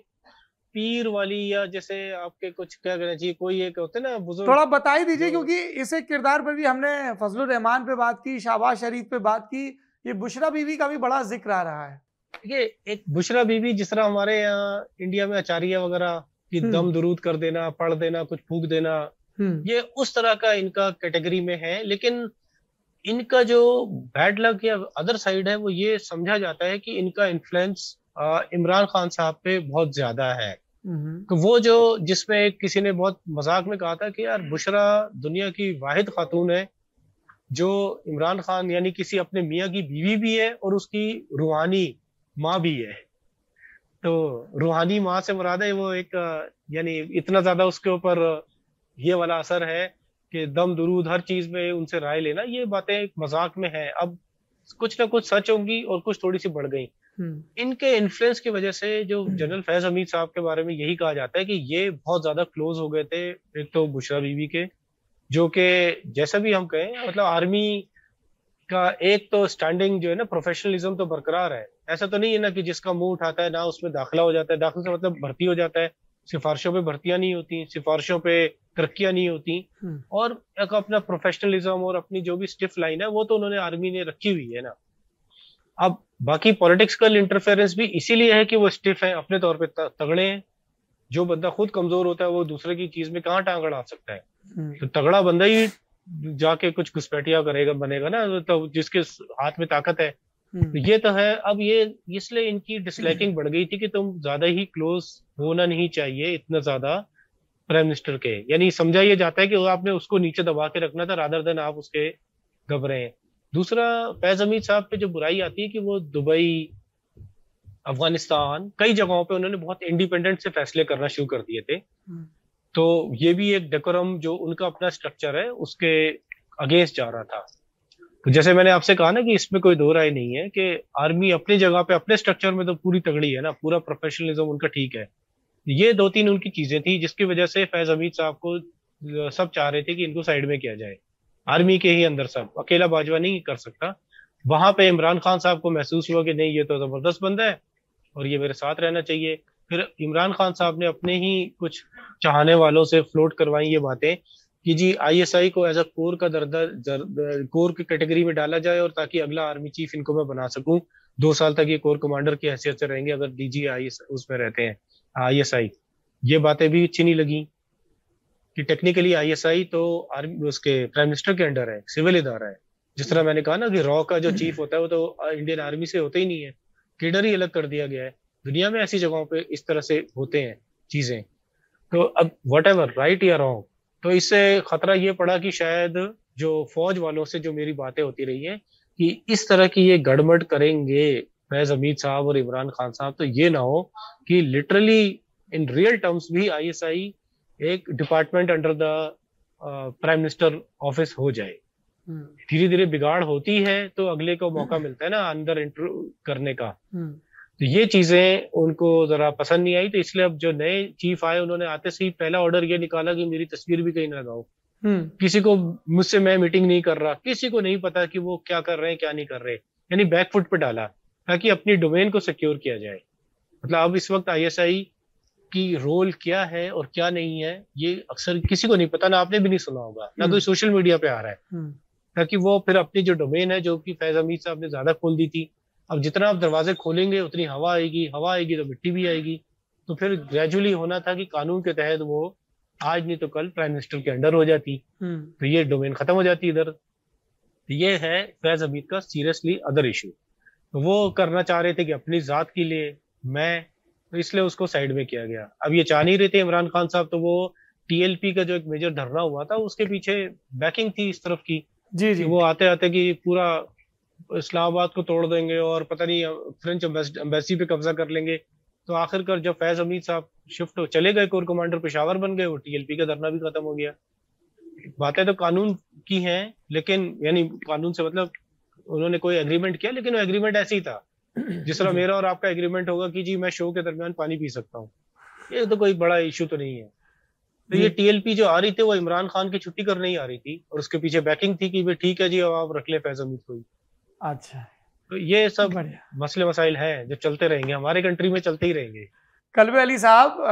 पीर वाली, या जैसे आपके कुछ क्या कहना चाहिए, कोई एक होते ना बुजुर्ग। थोड़ा बता ही दीजिए, क्योंकि इस एक किरदार पर भी हमने फजलुर रहमान पे बात की, शहबाज शरीफ पे बात की, ये बुशरा बीवी का भी बड़ा जिक्र आ रहा है। ये एक बुशरा बीवी, जिस तरह हमारे यहाँ इंडिया में आचार्य वगैरह की दम दुरूद कर देना, पढ़ देना, कुछ फूक देना, ये उस तरह का इनका कैटेगरी में है। लेकिन इनका जो बैड लक या अदर साइड है, वो ये समझा जाता है कि इनका इन्फ्लुएंस इमरान खान साहब पे बहुत ज्यादा है। तो वो जो, जिसमें किसी ने बहुत मजाक में कहा था कि यार बुशरा दुनिया की वाहिद खातून है जो इमरान खान यानी किसी अपने मियाँ की बीवी भी है और उसकी रूहानी माँ भी है। तो रूहानी माँ से मुराद है वो एक, यानी इतना ज्यादा उसके ऊपर ये वाला असर है कि दम दुरूद हर चीज में उनसे राय लेना, ये बातें एक मजाक में है। अब कुछ ना कुछ सच होंगी और कुछ थोड़ी सी बढ़ गई। इनके इन्फ्लुएंस की वजह से जो जनरल फैज हमीद साहब के बारे में यही कहा जाता है कि ये बहुत ज्यादा क्लोज हो गए थे एक तो बुशरा बीवी के, जो कि जैसा भी हम कहें, मतलब आर्मी का एक तो स्टैंडिंग जो है ना, प्रोफेशनलिज्म तो बरकरार है। ऐसा तो नहीं है ना कि जिसका मुंह उठाता है ना उसमें दाखिला हो जाता है, दाखिला से मतलब भर्ती हो जाता है, सिफारिशों पे भर्तियां नहीं होती, सिफारिशों पे तरक्कियां नहीं होती, और एक अपना प्रोफेशनलिज्म और अपनी जो भी स्टिफ लाइन है वो तो उन्होंने आर्मी ने रखी हुई है ना। अब बाकी पॉलिटिकल इंटरफेरेंस भी इसीलिए है कि वो स्टिफ है, अपने तौर पे तगड़े हैं। जो बंदा खुद कमजोर होता है वो दूसरे की चीज में कहाँ टांग अड़ा सकता है। तो तगड़ा बंदा ही जाके कुछ घुसपैठिया करेगा, बनेगा ना, तो जिसके हाथ में ताकत है। तो ये तो है। अब ये इसलिए इनकी डिसलाइकिंग बढ़ गई थी कि तुम ज्यादा ही क्लोज होना नहीं चाहिए इतना ज्यादा प्राइम मिनिस्टर के, यानी समझा ये जाता है कि आपने उसको नीचे दबा के रखना था रादर देन आप उसके घबरे हैं। दूसरा, फैज हमीद साहब पे जो बुराई आती है कि वो दुबई, अफगानिस्तान, कई जगहों पे उन्होंने बहुत इंडिपेंडेंट से फैसले करना शुरू कर दिए थे। तो ये भी एक डेकोरम जो उनका अपना स्ट्रक्चर है उसके अगेंस्ट जा रहा था। तो जैसे मैंने आपसे कहा ना कि इसमें कोई दो राय नहीं है कि आर्मी अपनी जगह पे अपने स्ट्रक्चर में तो पूरी तगड़ी है ना, पूरा प्रोफेशनलिज्म उनका ठीक है। ये 2-3 उनकी चीजें थी जिसकी वजह से फैज हमीद साहब को सब चाह रहे थे कि इनको साइड में किया जाए, आर्मी के ही अंदर सब, अकेला बाजवा नहीं कर सकता। वहां पे इमरान खान साहब को महसूस हुआ कि नहीं, ये तो जबरदस्त बंदा है और ये मेरे साथ रहना चाहिए। फिर इमरान खान साहब ने अपने ही कुछ चाहने वालों से फ्लोट करवाई ये बातें कि जी ISI को एज अ कोर का कोर की कैटेगरी में डाला जाए, और ताकि अगला आर्मी चीफ इनको मैं बना सकूं, 2 साल तक ये कोर कमांडर की हैसियत से रहेंगे अगर DG उसमें रहते हैं ISI। ये बातें भी अच्छी नहीं लगी कि टेक्निकली ISI तो आर्मी उसके प्राइम मिनिस्टर के अंडर है, सिविल इदारा है। जिस तरह मैंने कहा ना कि रॉ का जो चीफ होता है वो तो इंडियन आर्मी से होता ही नहीं है, केडर ही अलग कर दिया गया है। दुनिया में ऐसी जगहों पे इस तरह से होते हैं चीजें। तो अब वट एवर राइट या रॉन्ग, तो इससे खतरा ये पड़ा कि शायद जो फौज वालों से जो मेरी बातें होती रही है कि इस तरह की ये गड़बड़ करेंगे फैज हमीद साहब और इमरान खान साहब, तो ये ना हो कि लिटरली इन रियल टर्म्स भी ISI एक department under the prime minister office हो जाए। धीरे धीरे बिगाड़ होती है तो अगले को मौका मिलता है ना अंदर एंटर करने का। तो ये चीजें उनको जरा पसंद नहीं आई, तो इसलिए अब जो नए चीफ आए उन्होंने आते से ही पहला ऑर्डर ये निकाला कि मेरी तस्वीर भी कहीं ना लगाओ। किसी को मुझसे मैं मीटिंग नहीं कर रहा, किसी को नहीं पता कि वो क्या कर रहे हैं क्या नहीं कर रहे, यानी बैकफुट पे डाला ताकि अपनी डोमेन को सिक्योर किया जाए। मतलब अब इस वक्त ISI की रोल क्या है और क्या नहीं है ये अक्सर किसी को नहीं पता, ना आपने भी नहीं सुना होगा, ना कोई सोशल मीडिया पे आ रहा है, ताकि वो फिर अपनी जो डोमेन है जो कि फैज हमीद साहब ने ज्यादा खोल दी थी, अब जितना आप दरवाजे खोलेंगे उतनी हवा आएगी तो मिट्टी भी आएगी। तो फिर ग्रेजुअली होना था कि कानून के तहत वो आज नहीं तो कल प्राइम मिनिस्टर के अंडर हो जाती, तो ये डोमेन खत्म हो जाती इधर। तो ये है फैज हमीद का सीरियसली अदर इशू। तो वो करना चाह रहे थे कि अपनी जात के लिए तो इसलिए उसको साइड में किया गया। अब ये चाह नहीं रहे थे इमरान खान साहब, तो वो TLP का जो एक मेजर धरना हुआ था उसके पीछे बैकिंग थी इस तरफ की जी। वो आते आते कि पूरा इस्लामाबाद को तोड़ देंगे और पता नहीं फ्रेंच एम्बेसी पे कब्जा कर लेंगे। तो आखिरकार जब फैज हमीद साहब शिफ्ट चले गए, कोर कमांडर पेशावर बन गए, वो TLP का धरना भी खत्म हो गया। बातें तो कानून की हैं, लेकिन यानी कानून से मतलब उन्होंने कोई एग्रीमेंट किया, लेकिन वो एग्रीमेंट ऐसे ही था जिस तरह मेरा और आपका एग्रीमेंट होगा कि जी मैं शो के दरमियान पानी पी सकता हूँ। ये तो कोई बड़ा इशू तो नहीं है। तो ये TLP जो आ रही थी वो इमरान खान की छुट्टी करने ही आ रही थी, और उसके पीछे बैकिंग थी कि भाई ठीक है जी अब आप रख ले फैज हमीद को। अच्छा, तो ये सब मसले मसाइल हैं जो चलते रहेंगे, हमारे कंट्री में चलते ही रहेंगे। कल्बे अली साहब,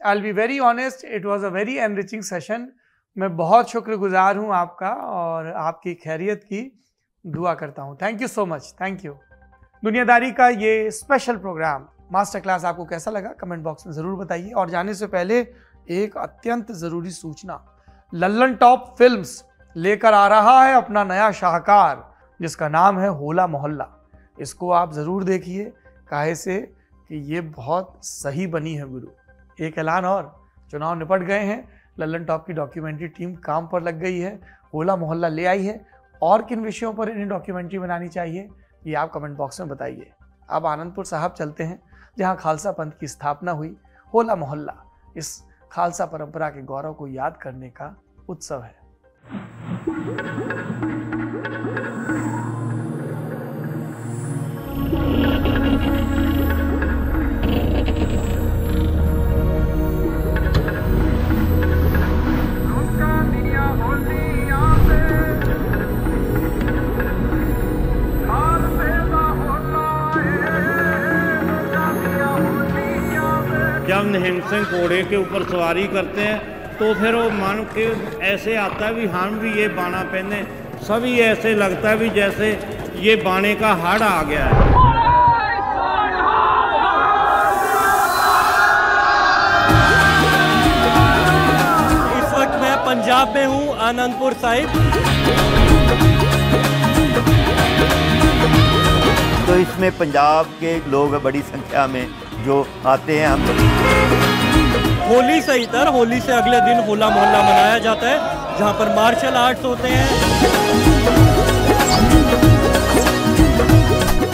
I will be very honest, it was a very enriching session. मैं बहुत शुक्रगुजार हूं आपका और आपकी खैरियत की दुआ करता हूं। Thank you so much, thank you. दुनियादारी का ये स्पेशल प्रोग्राम मास्टर क्लास आपको कैसा लगा कमेंट बॉक्स में ज़रूर बताइए। और जाने से पहले एक अत्यंत ज़रूरी सूचना, लल्लन टॉप फिल्म्स लेकर आ रहा है अपना नया शाहकार जिसका नाम है होला मोहल्ला। इसको आप ज़रूर देखिए, काहे से कि ये बहुत सही बनी है गुरु। एक ऐलान और, चुनाव निपट गए हैं, लल्लन टॉप की डॉक्यूमेंट्री टीम काम पर लग गई है, होला मोहल्ला ले आई है। और किन विषयों पर इन्हें डॉक्यूमेंट्री बनानी चाहिए ये आप कमेंट बॉक्स में बताइए। अब आनंदपुर साहब चलते हैं जहाँ खालसा पंथ की स्थापना हुई। होला मोहल्ला इस खालसा परंपरा के गौरव को याद करने का उत्सव है। जब निहंग सिंह घोड़े के ऊपर सवारी करते हैं तो फिर वो मन के ऐसे आता है भी हम भी ये बाना पहने, सभी ऐसे लगता है भी जैसे ये बाने का हाड़ आ गया है। इस वक्त मैं पंजाब में हूँ, आनंदपुर साहिब। तो इसमें पंजाब के लोग बड़ी संख्या में जो आते हैं। हम होली से इधर, होली से अगले दिन होला मोहल्ला मनाया जाता है जहाँ पर मार्शल आर्ट्स होते हैं।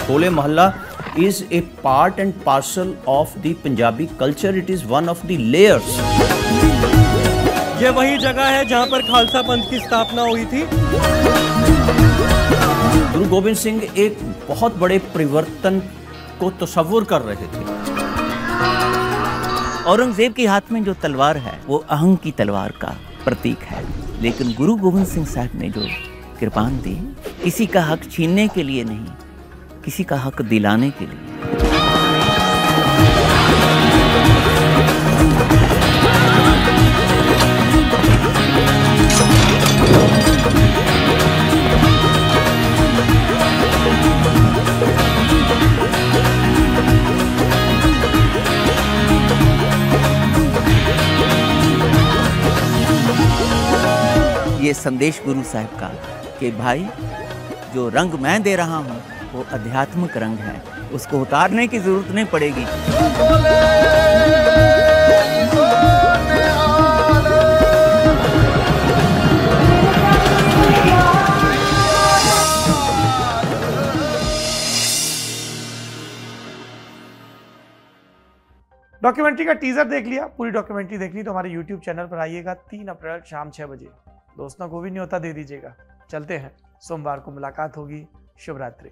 होले मोहल्ला is a part and parcel of the Punjabi culture. It is one of the layers. ये वही जगह है जहाँ पर खालसा पंथ की स्थापना हुई थी। गुरु गोविंद सिंह एक बहुत बड़े परिवर्तन को तस्वुर कर रहे थे। औरंगजेब के हाथ में जो तलवार है वो अहंग की तलवार का प्रतीक है, लेकिन गुरु गोविंद सिंह साहब ने जो कृपान दी, किसी का हक छीनने के लिए नहीं, किसी का हक दिलाने के लिए। ये संदेश गुरु साहब का कि भाई जो रंग मैं दे रहा हूँ वो आध्यात्मिक रंग है, उसको उतारने की जरूरत नहीं पड़ेगी। डॉक्यूमेंट्री का टीजर देख लिया, पूरी डॉक्यूमेंट्री देखनी तो हमारे YouTube चैनल पर आइएगा 3 अप्रैल शाम 6 बजे। दोस्तों को भी न्योता दे दीजिएगा। चलते हैं, सोमवार को मुलाकात होगी। शुभ रात्रि।